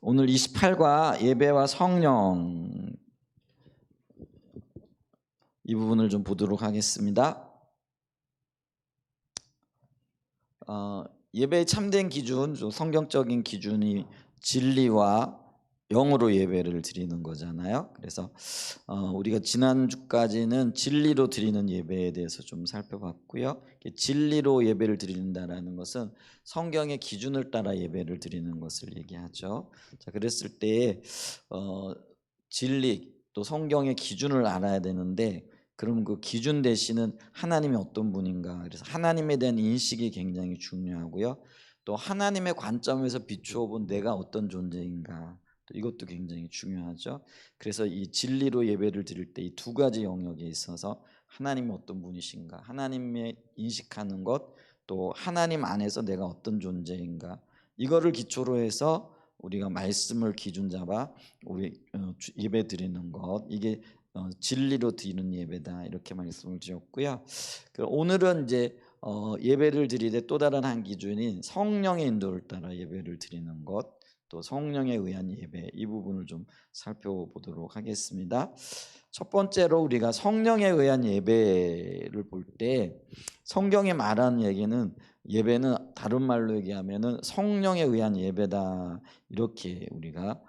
오늘 28과 예배와 성령 이 부분을 좀 보도록 하겠습니다. 예배의 참된 기준, 성경적인 기준이 진리와 영으로 예배를 드리는 거잖아요. 그래서 우리가 지난주까지는 진리로 드리는 예배에 대해서 좀 살펴봤고요. 진리로 예배를 드린다는 것은 성경의 기준을 따라 예배를 드리는 것을 얘기하죠. 자, 그랬을 때에 진리 또 성경의 기준을 알아야 되는데, 그럼 그 기준 대신은 하나님이 어떤 분인가, 그래서 하나님에 대한 인식이 굉장히 중요하고요. 또 하나님의 관점에서 비추어 본 내가 어떤 존재인가, 이것도 굉장히 중요하죠. 그래서 이 진리로 예배를 드릴 때 이 두 가지 영역에 있어서 하나님이 어떤 분이신가, 하나님의 인식하는 것, 또 하나님 안에서 내가 어떤 존재인가, 이거를 기초로 해서 우리가 말씀을 기준 잡아 우리 예배 드리는 것, 이게 진리로 드리는 예배다, 이렇게 말씀을 드렸고요. 오늘은 이제 예배를 드리되 또 다른 한 기준인 성령의 인도를 따라 예배를 드리는 것, 또 성령에 의한 예배, 이 부분을 좀 살펴보도록 하겠습니다. 첫 번째로 우리가 성령에 의한 예배를 볼 때 성경에 말하는 얘기는, 예배는 다른 말로 얘기하면은 성령에 의한 예배다, 이렇게 우리가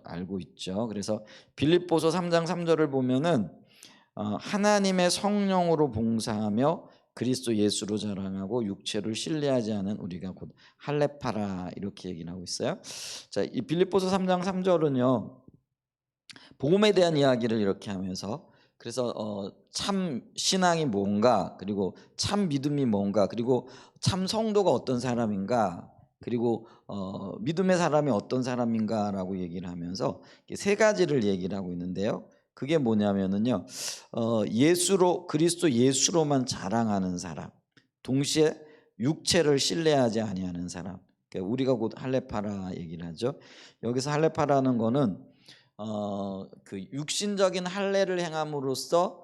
알고 있죠. 그래서 빌립보서 3장 3절을 보면은 하나님의 성령으로 봉사하며 그리스도 예수로 자랑하고 육체를 신뢰하지 않은 우리가 곧 할례파라, 이렇게 얘기를 하고 있어요. 자, 이 빌립보서 3장 3절은요 복음에 대한 이야기를 이렇게 하면서, 그래서 참 신앙이 뭔가, 그리고 참 믿음이 뭔가, 그리고 참 성도가 어떤 사람인가, 그리고 믿음의 사람이 어떤 사람인가라고 얘기를 하면서 세 가지를 얘기를 하고 있는데요. 그게 뭐냐면은요, 예수로, 그리스도 예수로만 자랑하는 사람, 동시에 육체를 신뢰하지 아니하는 사람, 그러니까 우리가 곧 할례파라 얘기를 하죠. 여기서 할례파라는 거는 그 육신적인 할례를 행함으로써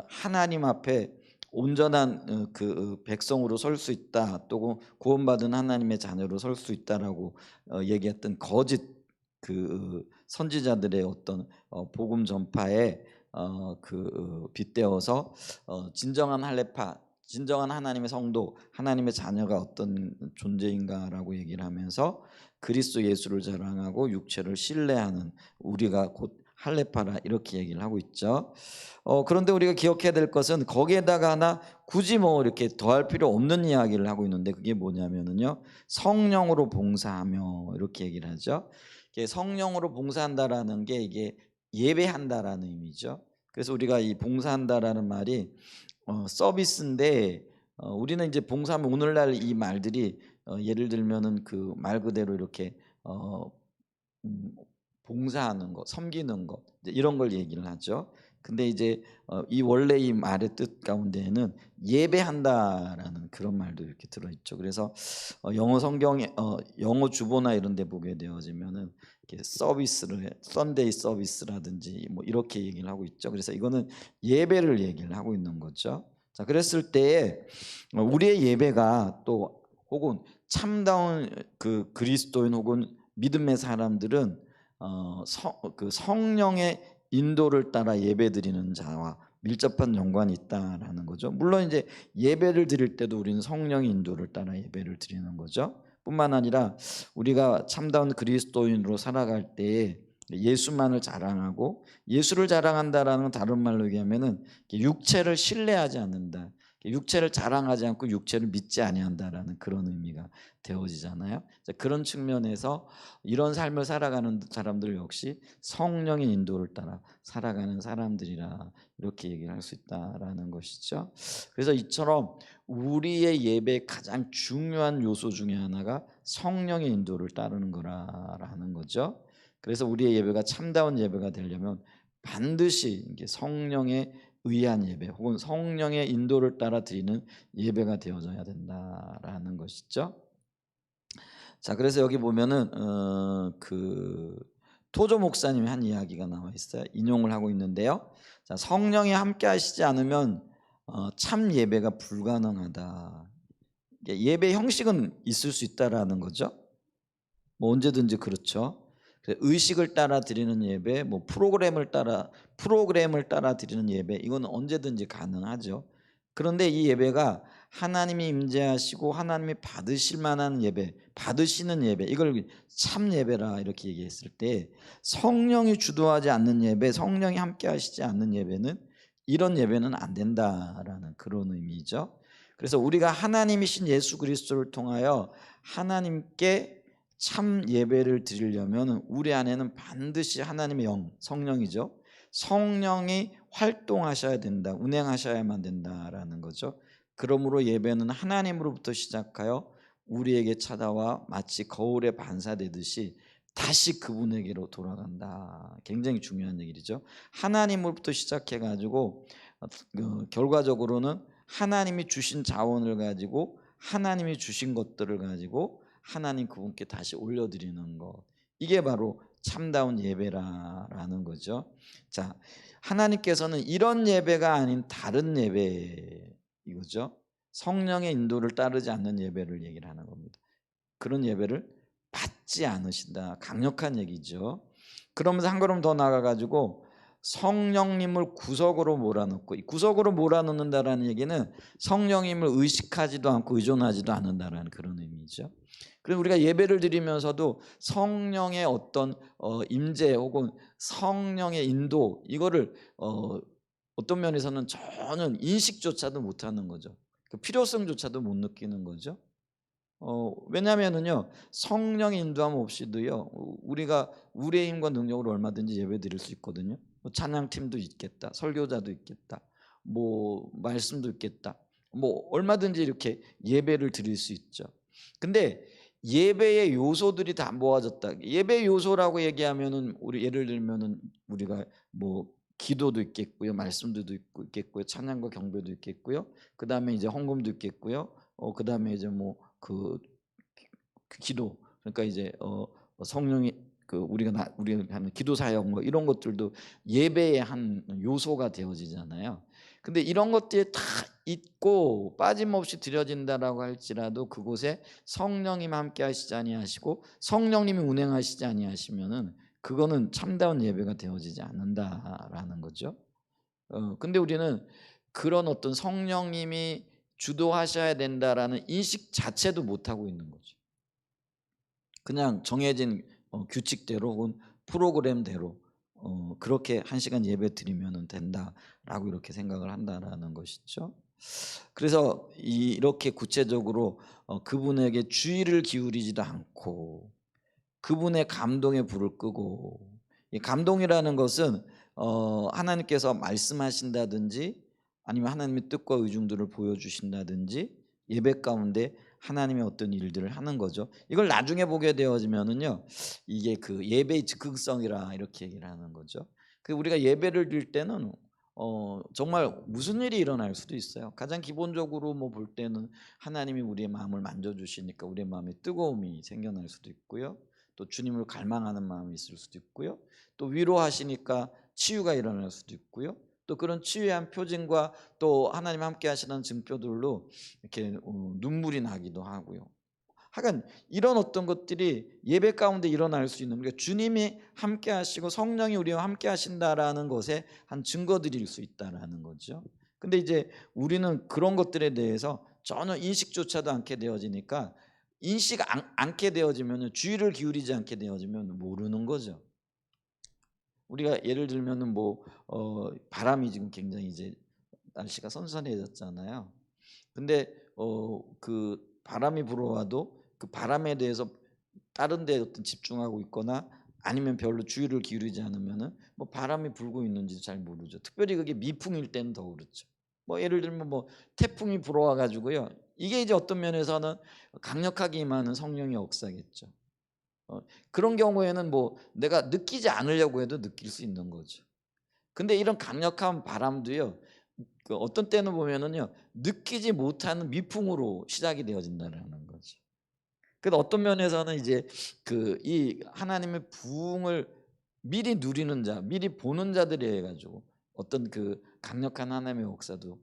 하나님 앞에 온전한 그 백성으로 설 수 있다, 또 구원받은 하나님의 자녀로 설 수 있다라고 얘기했던 거짓 그 선지자들의 어떤 복음 전파에 빗대어서 진정한 할례파, 진정한 하나님의 성도, 하나님의 자녀가 어떤 존재인가라고 얘기를 하면서 그리스도 예수를 자랑하고 육체를 신뢰하는 우리가 곧 할례파라, 이렇게 얘기를 하고 있죠. 그런데 우리가 기억해야 될 것은 거기에다가 하나 굳이 뭐 이렇게 더할 필요 없는 이야기를 하고 있는데, 그게 뭐냐면은요, 성령으로 봉사하며, 이렇게 얘기를 하죠. 이게 성령으로 봉사한다라는 게 이게 예배한다라는 의미죠. 그래서 우리가 이 봉사한다라는 말이 서비스인데, 우리는 이제 봉사하면 오늘날 이 말들이 예를 들면은 그 말 그대로 이렇게 봉사하는 것, 섬기는 것, 이런 걸 얘기를 하죠. 근데 이제 이 원래 이 말의 뜻 가운데에는 예배한다라는 그런 말도 이렇게 들어있죠. 그래서 영어 성경에 영어 주보나 이런 데 보게 되어지면은 이렇게 서비스를 썬데이 서비스라든지 뭐 이렇게 얘기를 하고 있죠. 그래서 이거는 예배를 얘기를 하고 있는 거죠. 자, 그랬을 때에 우리의 예배가 또 혹은 참다운 그 그리스도인 혹은 믿음의 사람들은 그 성령의 인도를 따라 예배드리는 자와 밀접한 연관이 있다라는 거죠. 물론 이제 예배를 드릴 때도 우리는 성령의 인도를 따라 예배를 드리는 거죠. 뿐만 아니라 우리가 참다운 그리스도인으로 살아갈 때에 예수만을 자랑하고, 예수를 자랑한다라는 다른 말로 얘기하면은 육체를 신뢰하지 않는다, 육체를 자랑하지 않고 육체를 믿지 아니한다라는 그런 의미가 되어지잖아요. 그런 측면에서 이런 삶을 살아가는 사람들 역시 성령의 인도를 따라 살아가는 사람들이라, 이렇게 얘기를 할 수 있다라는 것이죠. 그래서 이처럼 우리의 예배의 가장 중요한 요소 중에 하나가 성령의 인도를 따르는 거라는 거죠. 그래서 우리의 예배가 참다운 예배가 되려면 반드시 이게 성령의 의한 예배 혹은 성령의 인도를 따라 드리는 예배가 되어져야 된다라는 것이죠. 자, 그래서 여기 보면은 그 토조 목사님이 한 이야기가 나와 있어요. 인용을 하고 있는데요. 자, 성령이 함께 하시지 않으면 참 예배가 불가능하다. 예배 형식은 있을 수 있다라는 거죠. 뭐 언제든지 그렇죠. 의식을 따라 드리는 예배, 뭐 프로그램을 따라 드리는 예배, 이거는 언제든지 가능하죠. 그런데 이 예배가 하나님이 임재하시고 하나님이 받으실 만한 예배, 받으시는 예배, 이걸 참 예배라 이렇게 얘기했을 때, 성령이 주도하지 않는 예배, 성령이 함께 하시지 않는 예배는, 이런 예배는 안 된다라는 그런 의미죠. 그래서 우리가 하나님이신 예수 그리스도를 통하여 하나님께 참 예배를 드리려면 우리 안에는 반드시 하나님의 영, 성령이죠. 성령이 활동하셔야 된다, 운행하셔야만 된다라는 거죠. 그러므로 예배는 하나님으로부터 시작하여 우리에게 찾아와 마치 거울에 반사되듯이 다시 그분에게로 돌아간다. 굉장히 중요한 얘기죠. 하나님으로부터 시작해 가지고 결과적으로는 하나님이 주신 자원을 가지고, 하나님이 주신 것들을 가지고 하나님 그분께 다시 올려드리는 것, 이게 바로 참다운 예배라는 거죠. 자, 하나님께서는 이런 예배가 아닌 다른 예배, 이거죠. 성령의 인도를 따르지 않는 예배를 얘기를 하는 겁니다. 그런 예배를 받지 않으신다. 강력한 얘기죠. 그러면서 한 걸음 더 나가가지고 성령님을 구석으로 몰아넣고, 이 구석으로 몰아넣는다라는 얘기는 성령님을 의식하지도 않고 의존하지도 않는다라는 그런 의미죠. 그래서 우리가 예배를 드리면서도 성령의 어떤 임재 혹은 성령의 인도, 이거를 어떤 면에서는 전혀 인식조차도 못하는 거죠. 그 필요성조차도 못 느끼는 거죠. 왜냐하면은요, 성령의 인도함 없이도요, 우리가 우리의 힘과 능력으로 얼마든지 예배 드릴 수 있거든요. 뭐 찬양팀도 있겠다, 설교자도 있겠다, 뭐 말씀도 있겠다, 뭐 얼마든지 이렇게 예배를 드릴 수 있죠. 근데 예배의 요소들이 다 모아졌다. 예배 요소라고 얘기하면은, 우리 예를 들면은 우리가 뭐 기도도 있겠고요, 말씀도 있겠고요, 찬양과 경배도 있겠고요, 그 다음에 이제 헌금도 있겠고요, 그 다음에 이제 뭐 그 기도, 그러니까 이제 성령이 우리가 하는 기도 사역, 뭐 이런 것들도 예배의 한 요소가 되어지잖아요. 근데 이런 것들이 다 있고 빠짐없이 드려진다라고 할지라도 그곳에 성령님 함께 하시지 아니하시고 성령님이 운행하시지 아니하시면은 그거는 참다운 예배가 되어지지 않는다라는 거죠. 근데 우리는 그런 어떤 성령님이 주도하셔야 된다라는 인식 자체도 못 하고 있는 거죠. 그냥 정해진 규칙대로 혹은 프로그램대로 그렇게 1시간 예배 드리면 된다라고 이렇게 생각을 한다라는 것이죠. 그래서 이렇게 구체적으로 그분에게 주의를 기울이지도 않고 그분의 감동에 불을 끄고, 이 감동이라는 것은 하나님께서 말씀하신다든지 아니면 하나님의 뜻과 의중들을 보여주신다든지 예배 가운데 하나님의 어떤 일들을 하는 거죠. 이걸 나중에 보게 되어지면은요, 이게 그 예배의 즉흥성이라 이렇게 얘기를 하는 거죠. 그 우리가 예배를 드릴 때는 정말 무슨 일이 일어날 수도 있어요. 가장 기본적으로 뭐 볼 때는 하나님이 우리의 마음을 만져주시니까 우리의 마음에 뜨거움이 생겨날 수도 있고요, 또 주님을 갈망하는 마음이 있을 수도 있고요, 또 위로하시니까 치유가 일어날 수도 있고요, 또 그런 치유의 한 표징과 또 하나님 함께 하시는 증표들로 이렇게 눈물이 나기도 하고요. 하여간 이런 어떤 것들이 예배 가운데 일어날 수 있는, 그러니까 주님이 함께 하시고 성령이 우리와 함께 하신다라는 것에 한 증거들일 수 있다라는 거죠. 근데 이제 우리는 그런 것들에 대해서 전혀 인식조차도 않게 되어지니까, 않게 되어지면, 주의를 기울이지 않게 되어지면 모르는 거죠. 우리가 예를 들면은 뭐 바람이 지금 굉장히 이제 날씨가 선선해졌잖아요. 근데 그 바람이 불어와도 그 바람에 대해서 다른 데 어떤 집중하고 있거나 아니면 별로 주의를 기울이지 않으면은 뭐 바람이 불고 있는지 잘 모르죠. 특별히 그게 미풍일 때는 더 그렇죠. 뭐 예를 들면 뭐 태풍이 불어와 가지고요, 이게 이제 어떤 면에서는 강력하게 임하는 성령의 역사겠죠. 그런 경우에는 뭐 내가 느끼지 않으려고 해도 느낄 수 있는 거죠. 근데 이런 강력한 바람도요, 그 어떤 때는 보면은요, 느끼지 못하는 미풍으로 시작이 되어진다라는 거죠. 그래서 어떤 면에서는 이제 이 하나님의 부흥을 미리 누리는 자, 미리 보는 자들이 해가지고 어떤 그 강력한 하나님의 역사도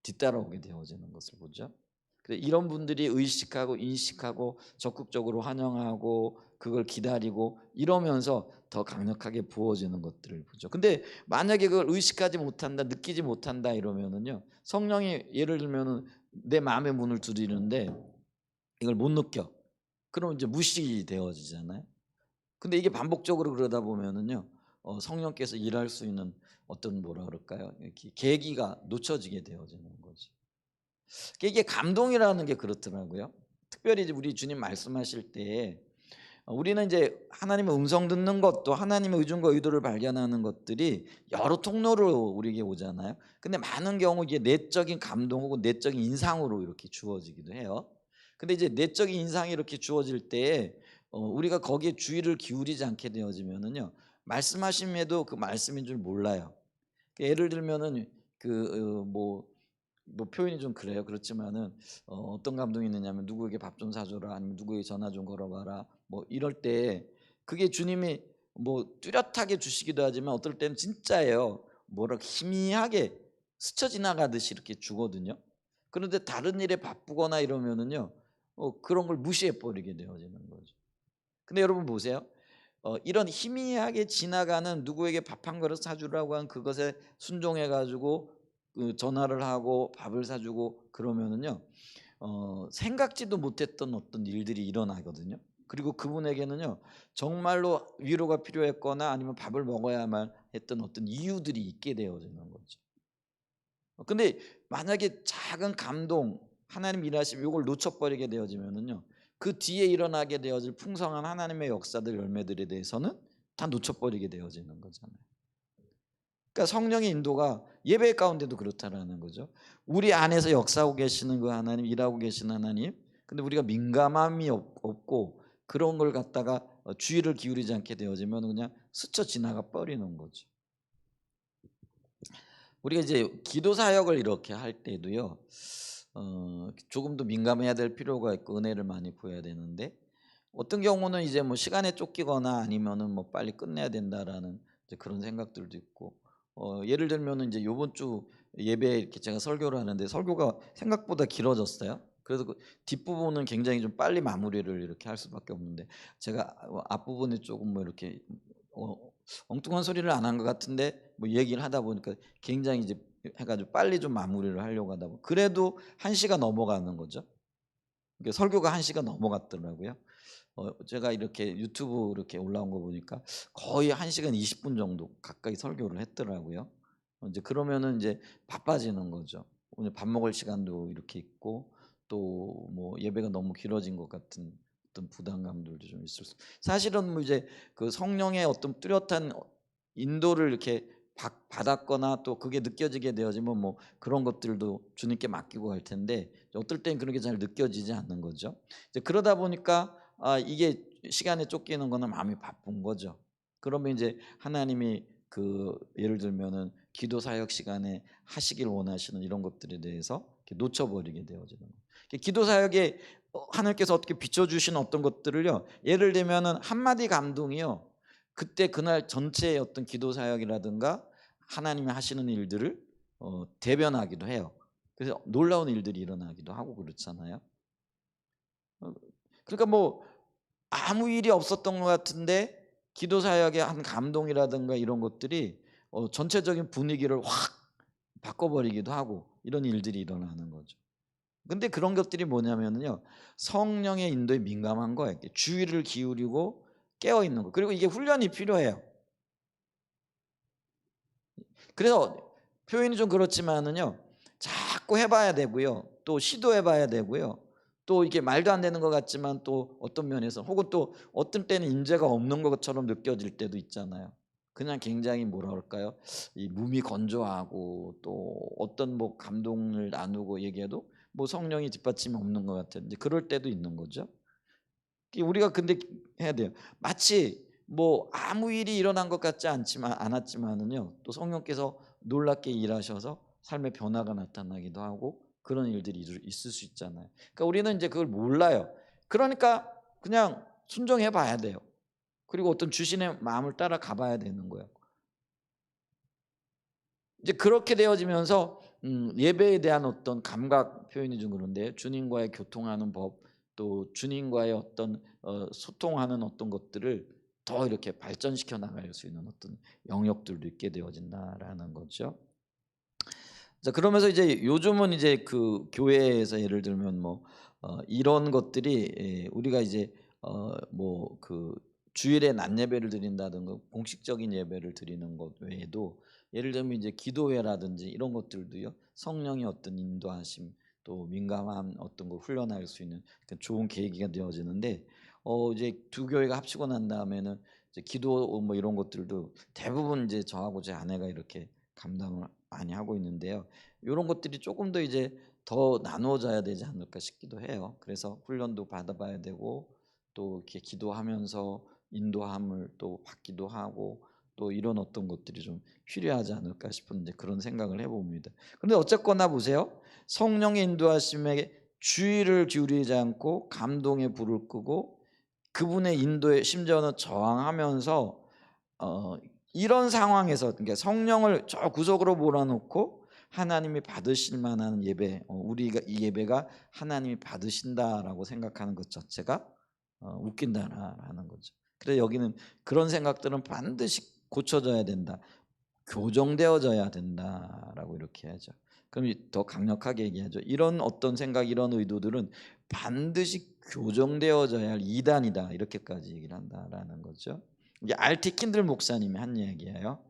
뒤따라오게 되어지는 것을 보죠. 이런 분들이 의식하고 인식하고 적극적으로 환영하고 그걸 기다리고 이러면서 더 강력하게 부어지는 것들을 보죠. 근데 만약에 그걸 의식하지 못한다, 느끼지 못한다 이러면은요, 성령이 예를 들면은 내 마음의 문을 두드리는데 이걸 못 느껴. 그럼 이제 무시되어지잖아요. 근데 이게 반복적으로 그러다 보면은요, 성령께서 일할 수 있는 어떤 뭐라 그럴까요? 이렇게 계기가 놓쳐지게 되어지는 거죠. 이게 감동이라는 게 그렇더라고요. 특별히 이제 우리 주님 말씀하실 때 우리는 이제 하나님의 음성 듣는 것도 하나님의 의중과 의도를 발견하는 것들이 여러 통로로 우리에게 오잖아요. 근데 많은 경우 이게 내적인 감동 혹은 내적인 인상으로 이렇게 주어지기도 해요. 근데 이제 내적인 인상이 이렇게 주어질 때 우리가 거기에 주의를 기울이지 않게 되어지면은요, 말씀하심에도 그 말씀인 줄 몰라요. 예를 들면은 뭐 표현이 좀 그래요. 그렇지만은 어떤 감동이 있느냐면 누구에게 밥 좀 사줘라, 아니면 누구에게 전화 좀 걸어봐라, 뭐 이럴 때 그게 주님이 뭐 뚜렷하게 주시기도 하지만 어떨 때는 진짜예요. 뭐라 희미하게 스쳐 지나가듯이 이렇게 주거든요. 그런데 다른 일에 바쁘거나 이러면은요, 그런 걸 무시해 버리게 되어지는 거죠. 근데 여러분 보세요. 이런 희미하게 지나가는 누구에게 밥 한 그릇 사주라고 한 그것에 순종해 가지고 그 전화를 하고 밥을 사주고 그러면은요, 생각지도 못했던 어떤 일들이 일어나거든요. 그리고 그분에게는요, 정말로 위로가 필요했거나 아니면 밥을 먹어야만 했던 어떤 이유들이 있게 되어지는 거죠. 근데 만약에 작은 감동, 하나님 일하심 요걸 놓쳐버리게 되어지면은요, 그 뒤에 일어나게 되어질 풍성한 하나님의 역사들 열매들에 대해서는 다 놓쳐버리게 되어지는 거잖아요. 그러니까 성령의 인도가 예배 가운데도 그렇다라는 거죠. 우리 안에서 역사하고 계시는 그 하나님, 일하고 계신 하나님. 근데 우리가 민감함이 없고 그런 걸 갖다가 주의를 기울이지 않게 되어지면 그냥 스쳐 지나가 버리는 거죠. 우리가 이제 기도 사역을 이렇게 할 때도요, 조금 더 민감해야 될 필요가 있고 은혜를 많이 보여야 되는데, 어떤 경우는 이제 뭐 시간에 쫓기거나 아니면은 뭐 빨리 끝내야 된다라는 이제 그런 생각들도 있고, 예를 들면은 이제 요번 주 예배에 이렇게 제가 설교를 하는데 설교가 생각보다 길어졌어요. 그래서 그 뒷부분은 굉장히 좀 빨리 마무리를 이렇게 할 수밖에 없는데, 제가 앞부분에 조금 뭐 이렇게 어 엉뚱한 소리를 안 한 것 같은데 뭐 얘기를 하다 보니까 굉장히 이제 해 가지고 빨리 좀 마무리를 하려고 하다 보면 그래도 1 시가 넘어가는 거죠. 그러니까 설교가 1 시가 넘어갔더라고요. 제가 이렇게 유튜브 이렇게 올라온 거 보니까 거의 1 시간 20분 정도 가까이 설교를 했더라고요. 이제 그러면은 이제 바빠지는 거죠. 오늘 밥 먹을 시간도 이렇게 있고 또 뭐 예배가 너무 길어진 것 같은 어떤 부담감들도 좀 있을 수, 사실은 뭐 이제 그 성령의 어떤 뚜렷한 인도를 이렇게 받았거나 또 그게 느껴지게 되어지면 뭐 그런 것들도 주님께 맡기고 갈 텐데, 어떨 땐 그런 게 잘 느껴지지 않는 거죠. 이제 그러다 보니까 이게 시간에 쫓기는 거는 마음이 바쁜 거죠. 그러면 이제 하나님이 그 예를 들면은 기도 사역 시간에 하시길 원하시는 이런 것들에 대해서 이렇게 놓쳐버리게 되어지는 거예요. 기도 사역에 하나님께서 어떻게 비춰주시는 어떤 것들을요, 예를 들면은 한마디 감동이요, 그때 그날 전체의 어떤 기도 사역이라든가 하나님이 하시는 일들을 대변하기도 해요. 그래서 놀라운 일들이 일어나기도 하고 그렇잖아요. 어 그러니까 뭐 아무 일이 없었던 것 같은데 기도 사역의 한 감동이라든가 이런 것들이 전체적인 분위기를 확 바꿔버리기도 하고 이런 일들이 일어나는 거죠. 근데 그런 것들이 뭐냐면요, 성령의 인도에 민감한 거예요. 이렇게 주의를 기울이고 깨어 있는 거. 그리고 이게 훈련이 필요해요. 그래서 표현이 좀 그렇지만은요, 자꾸 해봐야 되고요, 또 시도해봐야 되고요, 또 이게 말도 안 되는 것 같지만 또 어떤 면에서 혹은 또 어떤 때는 인재가 없는 것처럼 느껴질 때도 있잖아요. 그냥 굉장히 뭐라 그럴까요? 이 몸이 건조하고 또 어떤 뭐 감동을 나누고 얘기해도 뭐 성령이 뒷받침이 없는 것 같은 이제 그럴 때도 있는 거죠. 우리가 근데 해야 돼요. 마치 뭐 아무 일이 일어난 것 같지 않았지만은요, 또 성령께서 놀랍게 일하셔서 삶의 변화가 나타나기도 하고 그런 일들이 있을 수 있잖아요. 그러니까 우리는 이제 그걸 몰라요. 그러니까 그냥 순종해 봐야 돼요. 그리고 어떤 주신의 마음을 따라가 봐야 되는 거예요. 이제 그렇게 되어지면서 예배에 대한 어떤 감각 표현이 좀 그런데 주님과의 교통하는 법, 또 주님과의 어떤 소통하는 어떤 것들을 더 이렇게 발전시켜 나갈 수 있는 어떤 영역들도 있게 되어진다라는 거죠. 자, 그러면서 이제 요즘은 이제 그 교회에서 예를 들면 뭐 이런 것들이 우리가 이제 뭐 그 주일에 낮 예배를 드린다든가 공식적인 예배를 드리는 것 외에도 예를 들면 이제 기도회라든지 이런 것들도요. 성령의 어떤 인도하심 또 민감한 어떤 걸 훈련할 수 있는 그 좋은 계기가 되어지는데 이제 두 교회가 합치고 난 다음에는 이제 기도 뭐 이런 것들도 대부분 이제 저하고 제 아내가 이렇게 감당을 많이 하고 있는데요. 요런 것들이 조금 더 이제 더 나누어져야 되지 않을까 싶기도 해요. 그래서 훈련도 받아봐야 되고 또 이렇게 기도하면서 인도함을 또 받기도 하고 또 이런 어떤 것들이 좀 필요하지 않을까 싶은 이제 그런 생각을 해봅니다. 그런데 어쨌거나 보세요. 성령의 인도하심에 주의를 기울이지 않고 감동의 불을 끄고 그분의 인도에 심지어는 저항하면서 어 이런 상황에서 그러니까 성령을 저 구석으로 몰아놓고 하나님이 받으실 만한 예배, 우리가 이 예배가 하나님이 받으신다라고 생각하는 것 자체가 웃긴다라는 거죠. 그래서 여기는 그런 생각들은 반드시 고쳐져야 된다. 교정되어져야 된다라고 이렇게 하죠. 그럼 더 강력하게 얘기하죠. 이런 어떤 생각, 이런 의도들은 반드시 교정되어져야 할 이단이다. 이렇게까지 얘기를 한다라는 거죠. 이게 알티 킨들 목사님이 한 얘기예요.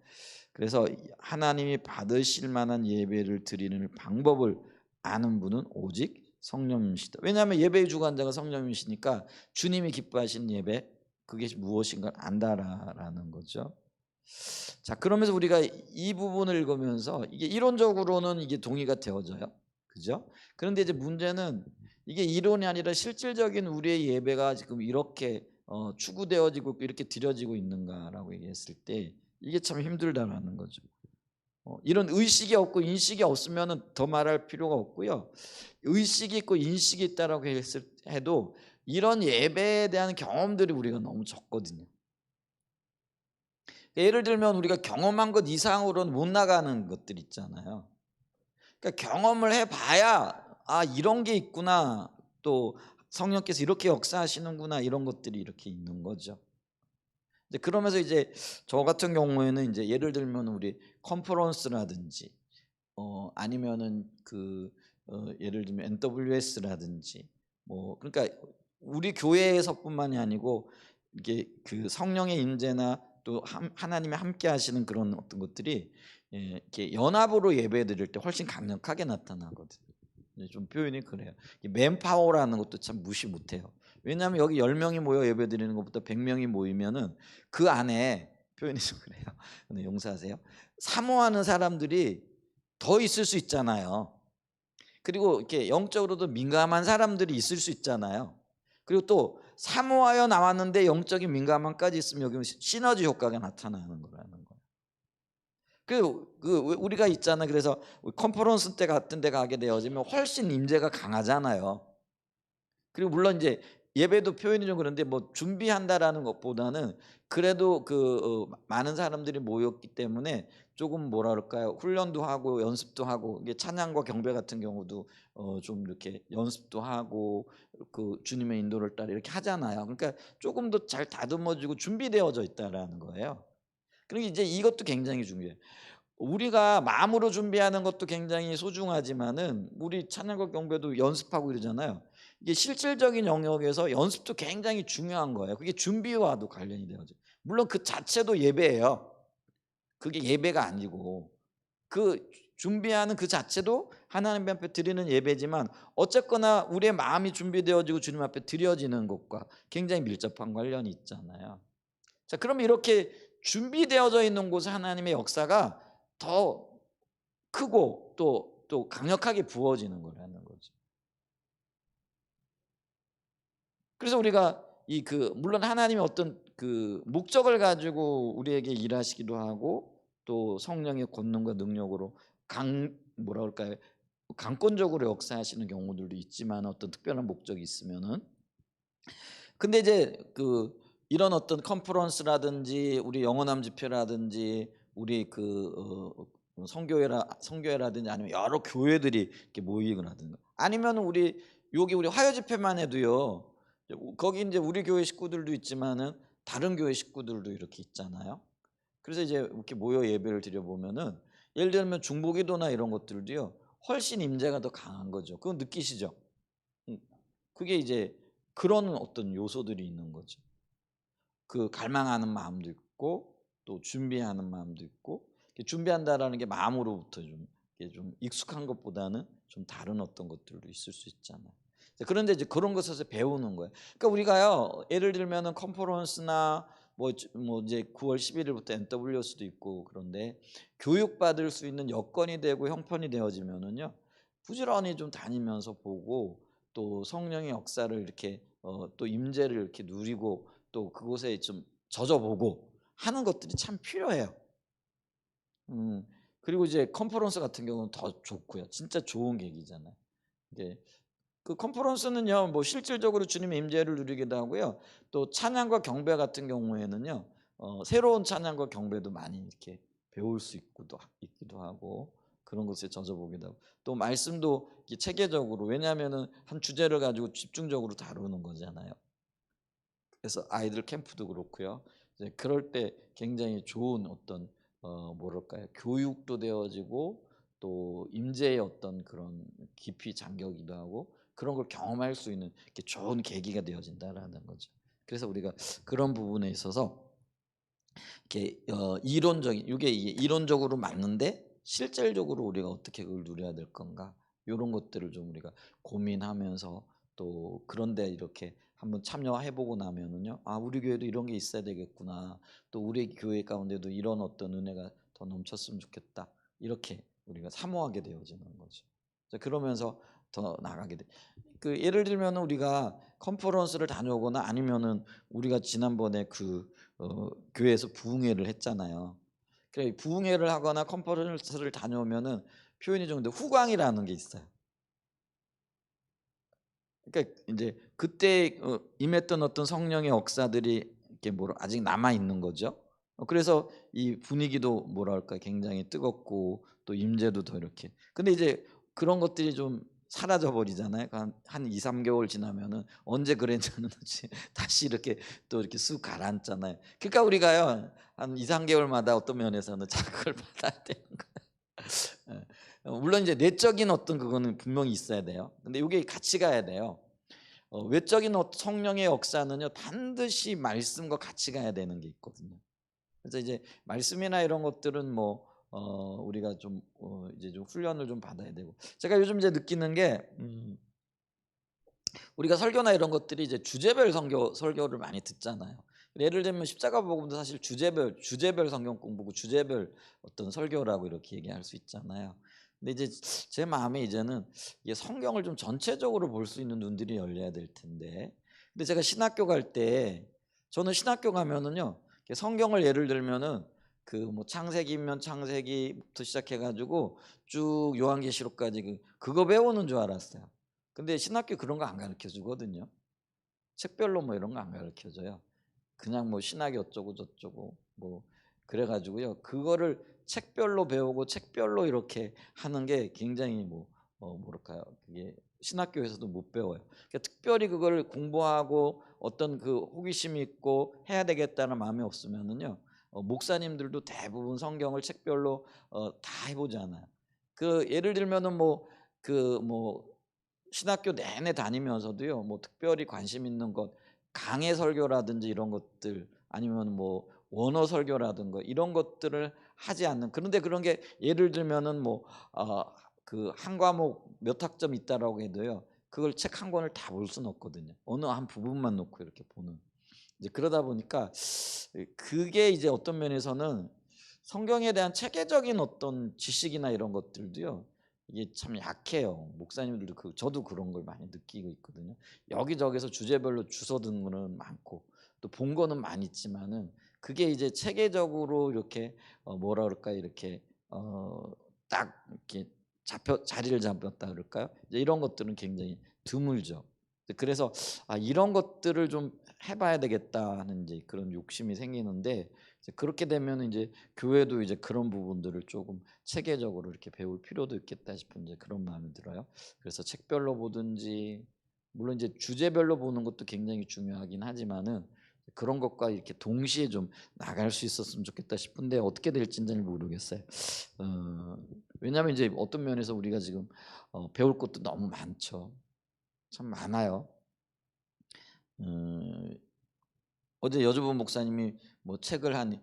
그래서 하나님이 받으실 만한 예배를 드리는 방법을 아는 분은 오직 성령님이시다. 왜냐하면 예배의 주관자가 성령님이시니까 주님이 기뻐하시는 예배 그게 무엇인가 안다라는 거죠. 자, 그러면서 우리가 이 부분을 읽으면서 이게 이론적으로는 이게 동의가 되어져요. 그죠? 그런데 이제 문제는 이게 이론이 아니라 실질적인 우리의 예배가 지금 이렇게 추구되어지고 이렇게 드려지고 있는가라고 얘기했을 때 이게 참 힘들다라는 거죠. 이런 의식이 없고 인식이 없으면 더 말할 필요가 없고요. 의식이 있고 인식이 있다라고 해도 이런 예배에 대한 경험들이 우리가 너무 적거든요. 예를 들면 우리가 경험한 것 이상으로는 못 나가는 것들 있잖아요. 그러니까 경험을 해봐야 아 이런 게 있구나 또 성령께서 이렇게 역사하시는구나 이런 것들이 이렇게 있는 거죠. 이제 그러면서 이제 저 같은 경우에는 이제 예를 들면 우리 컨퍼런스라든지 아니면은 예를 들면 NWS라든지 뭐 그러니까 우리 교회에서뿐만이 아니고 이게 그 성령의 임재나 또 하나님이 함께 하시는 그런 어떤 것들이 이렇게 연합으로 예배드릴 때 훨씬 강력하게 나타나거든요. 좀 표현이 그래요. 맨파워라는 것도 참 무시 못해요. 왜냐하면 여기 10명이 모여 예배드리는 것보다 100명이 모이면은 그 안에 표현이 좀 그래요. 근데 용서하세요. 사모하는 사람들이 더 있을 수 있잖아요. 그리고 이렇게 영적으로도 민감한 사람들이 있을 수 있잖아요. 그리고 또 사모하여 나왔는데 영적인 민감함까지 있으면 여기 시너지 효과가 나타나는 거라는 거예요. 우리가 있잖아요. 그래서 컨퍼런스 때 같은 데 가게 되어지면 훨씬 임재가 강하잖아요. 그리고 물론 이제 예배도 표현이 좀 그런데 뭐 준비한다라는 것보다는 그래도 많은 사람들이 모였기 때문에 조금 뭐라 그럴까요? 훈련도 하고 연습도 하고 이게 찬양과 경배 같은 경우도 좀 이렇게 연습도 하고 그 주님의 인도를 따라 이렇게 하잖아요. 그러니까 조금 더 잘 다듬어지고 준비되어져 있다라는 거예요. 그리고 이제 이것도 굉장히 중요해요. 우리가 마음으로 준비하는 것도 굉장히 소중하지만은 우리 찬양과 경배도 연습하고 이러잖아요. 이게 실질적인 영역에서 연습도 굉장히 중요한 거예요. 그게 준비와도 관련이 되어져. 물론 그 자체도 예배예요. 그게 예배가 아니고 그 준비하는 그 자체도 하나님 앞에 드리는 예배지만 어쨌거나 우리의 마음이 준비되어지고 주님 앞에 드려지는 것과 굉장히 밀접한 관련이 있잖아요. 자, 그러면 이렇게 준비되어져 있는 곳에 하나님의 역사가 더 크고 또 강력하게 부어지는 거라는 거죠. 그래서 우리가 물론 하나님이 어떤 그 목적을 가지고 우리에게 일하시기도 하고 또 성령의 권능과 능력으로 뭐라 그럴까요? 강권적으로 역사하시는 경우들도 있지만 어떤 특별한 목적이 있으면은 근데 이제 이런 어떤 컨퍼런스라든지 우리 영원함 집회라든지 우리 성교회라든지 아니면 여러 교회들이 이렇게 모이거나 아니면 우리 화요 집회만 해도요. 거기 이제 우리 교회 식구들도 있지만은 다른 교회 식구들도 이렇게 있잖아요. 그래서 이제 이렇게 모여 예배를 드려 보면은 예를 들면 중보기도나 이런 것들도요. 훨씬 임재가 더 강한 거죠. 그건 느끼시죠? 음. 그게 이제 그런 어떤 요소들이 있는 거죠. 그 갈망하는 마음도 있고 또 준비하는 마음도 있고 준비한다라는 게 마음으로부터 좀 이게 좀 익숙한 것보다는 좀 다른 어떤 것들도 있을 수 있잖아요. 그런데 이제 그런 것에서 배우는 거예요. 그러니까 우리가요 예를 들면은 컨퍼런스나 뭐 이제 9월 11일부터 NWS도 있고 그런데 교육받을 수 있는 여건이 되고 형편이 되어지면은요 부지런히 좀 다니면서 보고 또 성령의 역사를 이렇게 또 임재를 이렇게 누리고 또 그곳에 좀 젖어보고 하는 것들이 참 필요해요. 음. 그리고 이제 컨퍼런스 같은 경우는 더 좋고요. 진짜 좋은 계기잖아요. 이게 그 컨퍼런스는요. 뭐 실질적으로 주님의 임재를 누리기도 하고요. 또 찬양과 경배 같은 경우에는요. 새로운 찬양과 경배도 많이 이렇게 배울 수 있기도 하고 그런 것에 젖어보기도 하고 또 말씀도 이렇게 체계적으로 왜냐하면은 한 주제를 가지고 집중적으로 다루는 거잖아요. 그래서 아이들 캠프도 그렇고요. 이제 그럴 때 굉장히 좋은 어떤 뭐랄까요? 교육도 되어지고 또 임재의 어떤 그런 깊이 잠겨기도 하고 그런 걸 경험할 수 있는 이렇게 좋은 계기가 되어진다라는 거죠. 그래서 우리가 그런 부분에 있어서 이렇게 이론적인 이게 이론적으로 맞는데 실질적으로 우리가 어떻게 그걸 누려야 될 건가? 요런 것들을 좀 우리가 고민하면서 또 그런데 이렇게 한번 참여해 보고 나면은요. '아 우리 교회도 이런 게 있어야 되겠구나. 또 우리 교회 가운데도 이런 어떤 은혜가 더 넘쳤으면 좋겠다.' 이렇게 우리가 사모하게 되어지는 거죠. 이제 그러면서 더 나아가게 돼. 그 예를 들면은 우리가 컨퍼런스를 다녀오거나 아니면은 우리가 지난번에 교회에서 부흥회를 했잖아요. 그래 부흥회를 하거나 컨퍼런스를 다녀오면은 표현이 좀 후광이라는 게 있어요. 그러니까 인제 그때 임했던 어떤 성령의 역사들이 이렇게 아직 남아 있는 거죠. 그래서 이 분위기도 뭐랄까 굉장히 뜨겁고 또 임재도 더 이렇게 근데 이제 그런 것들이 좀 사라져 버리잖아요. 한 2-3 개월 지나면은 언제 그랬냐는지 다시 이렇게 또 이렇게 쑥 가라앉잖아요. 그러니까 우리가요 한 2-3 개월마다 어떤 면에서는 자극을 받아야 되는 거예요. 예. 물론 이제 내적인 어떤 그거는 분명히 있어야 돼요. 근데 요게 같이 가야 돼요. 외적인 성령의 역사는요 반드시 말씀과 같이 가야 되는 게 있거든요. 그래서 이제 말씀이나 이런 것들은 우리가 좀 이제 좀 훈련을 좀 받아야 되고 제가 요즘 이제 느끼는 게 우리가 설교나 이런 것들이 이제 주제별 설교를 많이 듣잖아요. 예를 들면 십자가 복음도 사실 주제별 성경 공부고 주제별 어떤 설교라고 이렇게 얘기할 수 있잖아요. 근데 이제 제 마음에 이제는 이게 성경을 좀 전체적으로 볼 수 있는 눈들이 열려야 될 텐데. 근데 제가 신학교 갈 때 저는 신학교 가면은요. 이렇게 성경을 예를 들면은 그 뭐 창세기면 창세기부터 시작해 가지고 쭉 요한계시록까지 그거 배우는 줄 알았어요. 근데 신학교 그런 거 안 가르쳐 주거든요. 책별로 뭐 이런 거 안 가르쳐 줘요. 그냥 뭐 신학이 어쩌고 저쩌고 뭐 그래 가지고요. 그거를 책별로 배우고 책별로 이렇게 하는 게 굉장히 뭐랄까요. 그게 신학교에서도 못 배워요. 그러니까 특별히 그거를 공부하고 어떤 그 호기심이 있고 해야 되겠다는 마음이 없으면은요. 목사님들도 대부분 성경을 책별로 다 해 보지 않아요. 예를 들면은 신학교 내내 다니면서도요. 뭐 특별히 관심 있는 것 강해 설교라든지 이런 것들 아니면 뭐 원어 설교라든가 이런 것들을 하지 않는 그런데 그런 게 예를 들면은 한 과목 몇 학점 있다라고 해도요. 그걸 책 한 권을 다 볼 수는 없거든요. 어느 한 부분만 놓고 이렇게 보는. 이제 그러다 보니까 그게 이제 어떤 면에서는 성경에 대한 체계적인 어떤 지식이나 이런 것들도요. 이게 참 약해요. 목사님들도 저도 그런 걸 많이 느끼고 있거든요. 여기저기서 주제별로 주워든 거는 많고 또 본 거는 많이 있지만은 그게 이제 체계적으로 이렇게 뭐라 그럴까 이렇게 딱 이렇게 자리를 잡았다 그럴까요? 이제 이런 것들은 굉장히 드물죠. 그래서 이런 것들을 좀 해봐야 되겠다 하는 이제 그런 욕심이 생기는데, 이제 그렇게 되면 이제 교회도 이제 그런 부분들을 조금 체계적으로 이렇게 배울 필요도 있겠다 싶은 이제 그런 마음이 들어요. 그래서 책별로 보든지, 물론 이제 주제별로 보는 것도 굉장히 중요하긴 하지만은 그런 것과 이렇게 동시에 좀 나갈 수 있었으면 좋겠다 싶은데 어떻게 될지는 잘 모르겠어요. 왜냐하면 이제 어떤 면에서 우리가 지금 배울 것도 너무 많죠. 참 많아요. 음, 어제 여주부 목사님이 뭐 책을 한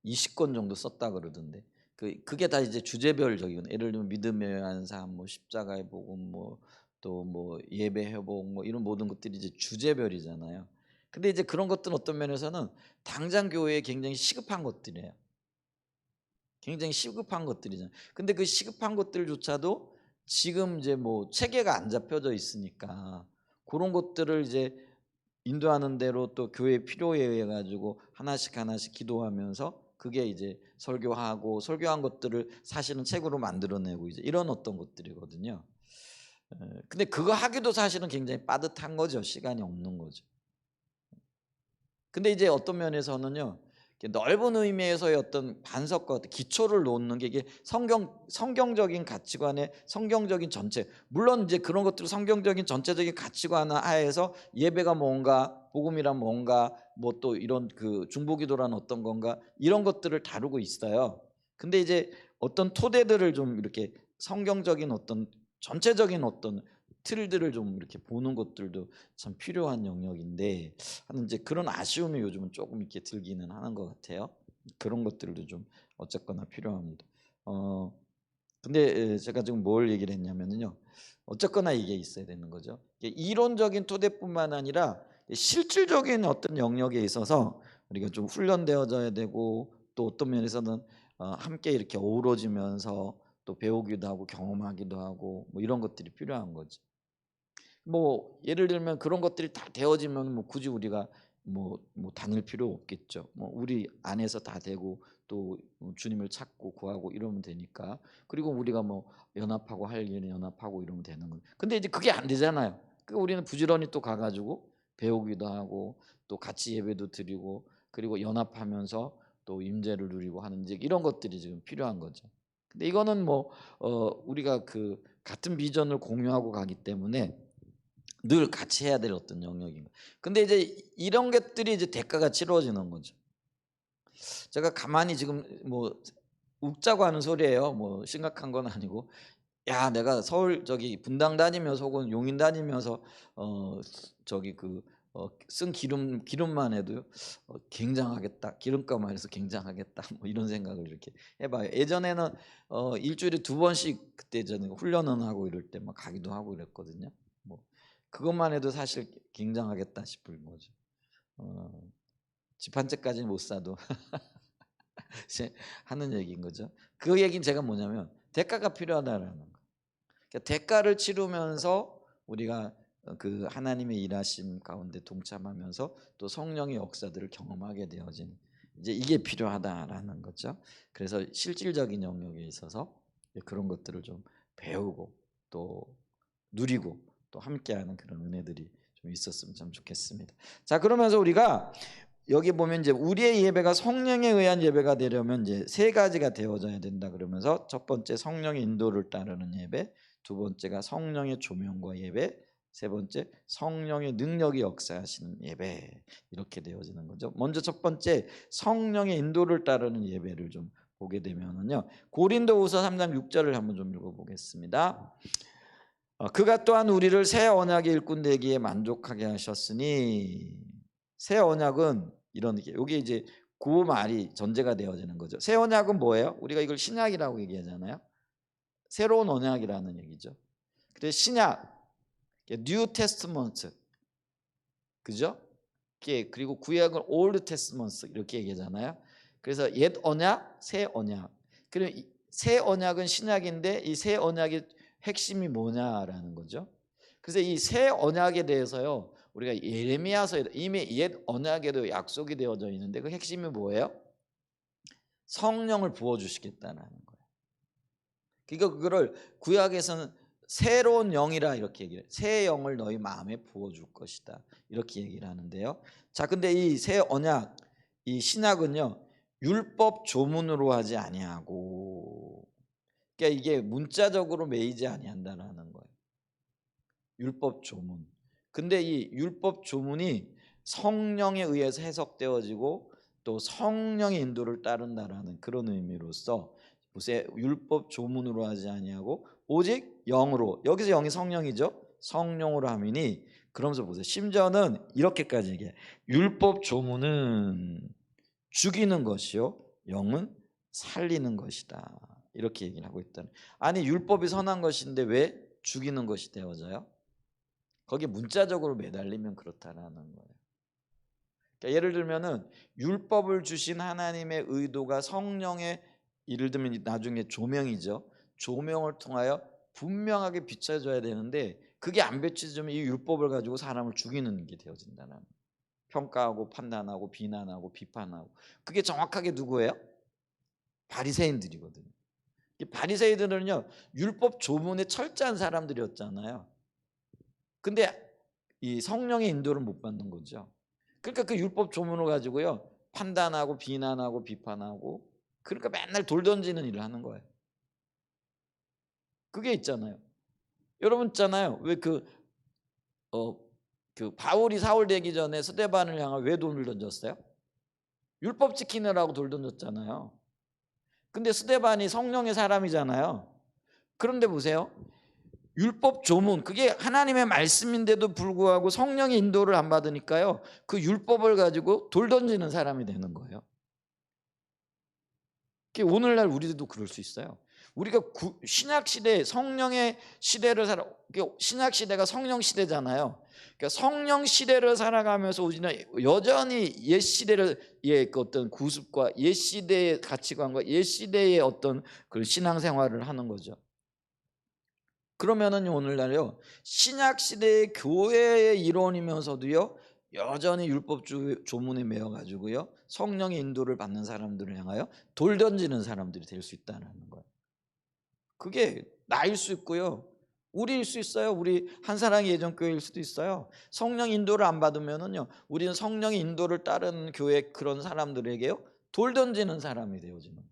20권 정도 썼다 그러던데, 그게 다 이제 주제별적이거든요. 예를 들면 믿음의 요한 삶, 뭐 십자가의 복음, 뭐 또 뭐 예배 회복, 뭐 이런 모든 것들이 이제 주제별이잖아요. 근데 이제 그런 것들은 어떤 면에서는 당장 교회에 굉장히 시급한 것들이에요. 굉장히 시급한 것들이잖아요. 근데 그 시급한 것들조차도 지금 이제 뭐 체계가 안 잡혀져 있으니까 그런 것들을 이제 인도하는 대로 또 교회 필요에 의해 가지고 하나씩 하나씩 기도하면서 그게 이제 설교한 것들을 사실은 책으로 만들어내고 이제 이런 어떤 것들이거든요. 근데 그거 하기도 사실은 굉장히 빠듯한 거죠. 시간이 없는 거죠. 근데 이제 어떤 면에서는요, 넓은 의미에서의 어떤 반석과 어떤 기초를 놓는 게 이게 성경적인 가치관의 성경적인 전체, 물론 이제 그런 것들 성경적인 전체적인 가치관 하에서 예배가 뭔가, 복음이란 뭔가, 뭐 또 이런 그 중보기도란 어떤 건가, 이런 것들을 다루고 있어요. 근데 이제 어떤 토대들을 좀 이렇게 성경적인 어떤 전체적인 어떤 틀들을 좀 이렇게 보는 것들도 참 필요한 영역인데 하는 이제 그런 아쉬움이 요즘은 조금 이렇게 들기는 하는 것 같아요. 그런 것들도 좀 어쨌거나 필요합니다. 어 근데 제가 지금 뭘 얘기를 했냐면요. 어쨌거나 이게 있어야 되는 거죠. 이게 이론적인 토대뿐만 아니라 실질적인 어떤 영역에 있어서 우리가 좀 훈련되어져야 되고, 또 어떤 면에서는 함께 이렇게 어우러지면서 또 배우기도 하고 경험하기도 하고 뭐 이런 것들이 필요한 거죠. 뭐 예를 들면 그런 것들이 다 되어지면 뭐 굳이 우리가 뭐 다닐 필요 없겠죠. 뭐 우리 안에서 다 되고 또 주님을 찾고 구하고 이러면 되니까. 그리고 우리가 뭐 연합하고 할 일은 연합하고 이러면 되는 거예요. 근데 이제 그게 안 되잖아요. 그 우리는 부지런히 또 가가지고 배우기도 하고 또 같이 예배도 드리고 그리고 연합하면서 또 임재를 누리고 하는 이제 이런 것들이 지금 필요한 거죠. 근데 이거는 뭐 우리가 그 같은 비전을 공유하고 가기 때문에 늘 같이 해야 될 어떤 영역인 거예요. 근데 이제 이런 것들이 이제 대가가 치러지는 거죠. 제가 가만히 지금 뭐 웃자고 하는 소리예요. 뭐 심각한 건 아니고. 야, 내가 서울 저기 분당 다니면서 혹은 용인 다니면서 어 저기 쓴 기름만 해도요. 굉장하겠다. 기름값만 해서 굉장하겠다. 뭐 이런 생각을 이렇게 해 봐요. 예전에는 일주일에 두 번씩 그때 저는 훈련은 하고 이럴 때 막 가기도 하고 이랬거든요. 뭐 그것만 해도 사실 굉장하겠다 싶은 거죠. 어 집 한 채까지는 못 사도 이제 하는 얘기인 거죠. 그 얘기는 제가 뭐냐면 대가가 필요하다라는 거. 그러니까 대가를 치르면서 우리가 그 하나님의 일하심 가운데 동참하면서 또 성령의 역사들을 경험하게 되어진 이제 이게 필요하다라는 거죠. 그래서 실질적인 영역에 있어서 그런 것들을 좀 배우고 또 누리고 또 함께하는 그런 은혜들이 좀 있었으면 참 좋겠습니다. 자, 그러면서 우리가 여기 보면 이제 우리의 예배가 성령에 의한 예배가 되려면 이제 세 가지가 되어져야 된다 그러면서, 첫 번째 성령의 인도를 따르는 예배, 두 번째가 성령의 조명과 예배, 세 번째 성령의 능력이 역사하시는 예배, 이렇게 되어지는 거죠. 먼저 첫 번째 성령의 인도를 따르는 예배를 좀 보게 되면은요, 고린도후서 3장 6절을 한번 좀 읽어보겠습니다. 그가 또한 우리를 새 언약의 일꾼 되기에 만족하게 하셨으니, 새 언약은 이런 게 여기 이제 그 말이 전제가 되어지는 거죠. 새 언약은 뭐예요? 우리가 이걸 신약이라고 얘기하잖아요. 새로운 언약이라는 얘기죠. 그래서 신약, 뉴 테스트먼트, 그죠? 그리고 구약은 올드 테스트먼트 이렇게 얘기하잖아요. 그래서 옛 언약, 새 언약. 그리고 새 언약은 신약인데 이 새 언약의 핵심이 뭐냐라는 거죠. 그래서 이 새 언약에 대해서요, 우리가 예레미야서에 이미 옛 언약에도 약속이 되어져 있는데 그 핵심이 뭐예요? 성령을 부어 주시겠다는 거예요. 그러니까 그거를 구약에서는 새로운 영이라 이렇게 얘기를 해요. 새 영을 너희 마음에 부어줄 것이다 이렇게 얘기를 하는데요. 자, 근데 이 새 언약, 이 신약은요 율법 조문으로 하지 아니하고, 그러니까 이게 문자적으로 매이지 아니한다라는 거예요. 율법 조문. 근데 이 율법 조문이 성령에 의해서 해석되어지고 또 성령의 인도를 따른다라는 그런 의미로서 보세요. 율법 조문으로 하지 아니하고 오직 영으로. 여기서 영이 성령이죠. 성령으로 함이니. 그러면서 보세요. 심지어는 이렇게까지 얘기해. 율법 조문은 죽이는 것이요 영은 살리는 것이다. 이렇게 얘기를 하고 있다. 아니 율법이 선한 것인데 왜 죽이는 것이 되어져요? 거기에 문자적으로 매달리면 그렇다라는 거예요. 그러니까 예를 들면은 율법을 주신 하나님의 의도가 성령의, 예를 들면 나중에 조명이죠. 조명을 통하여 분명하게 비춰져야 되는데 그게 안 비춰지면 이 율법을 가지고 사람을 죽이는 게 되어진다는 거예요. 평가하고 판단하고 비난하고 비판하고. 그게 정확하게 누구예요? 바리새인들이거든요. 이 바리새인들은요 율법 조문에 철저한 사람들이었잖아요. 근데 이 성령의 인도를 못 받는 거죠. 그러니까 그 율법 조문을 가지고요 판단하고 비난하고 비판하고, 그러니까 맨날 돌 던지는 일을 하는 거예요. 그게 있잖아요. 여러분 있잖아요. 왜 그 바울이 사울 되기 전에 스데반을 향해 왜 돌을 던졌어요? 율법 지키느라고 돌 던졌잖아요. 근데 스데반이 성령의 사람이잖아요. 그런데 보세요. 율법 조문, 그게 하나님의 말씀인데도 불구하고 성령의 인도를 안 받으니까요 그 율법을 가지고 돌 던지는 사람이 되는 거예요. 오늘날 우리도 그럴 수 있어요. 우리가 신약 시대 성령의 시대를 신약 시대가 성령 시대잖아요. 그러니까 성령 시대를 살아가면서 우리는 여전히 옛 시대를 그 어떤 구습과 옛 시대의 가치관과 옛 시대의 어떤 그 신앙생활을 하는 거죠. 그러면은 오늘날요 신약 시대의 교회의 일원이면서도요 여전히 율법 조문에 매여 가지고요 성령의 인도를 받는 사람들을 향하여 돌 던지는 사람들이 될 수 있다는 거예요. 그게 나일 수 있고요 우리일 수 있어요. 우리 한사랑의 예전교회일 수도 있어요. 성령 인도를 안 받으면은요 우리는 성령의 인도를 따르는 교회 그런 사람들에게요 돌 던지는 사람이 되어지는 거예요.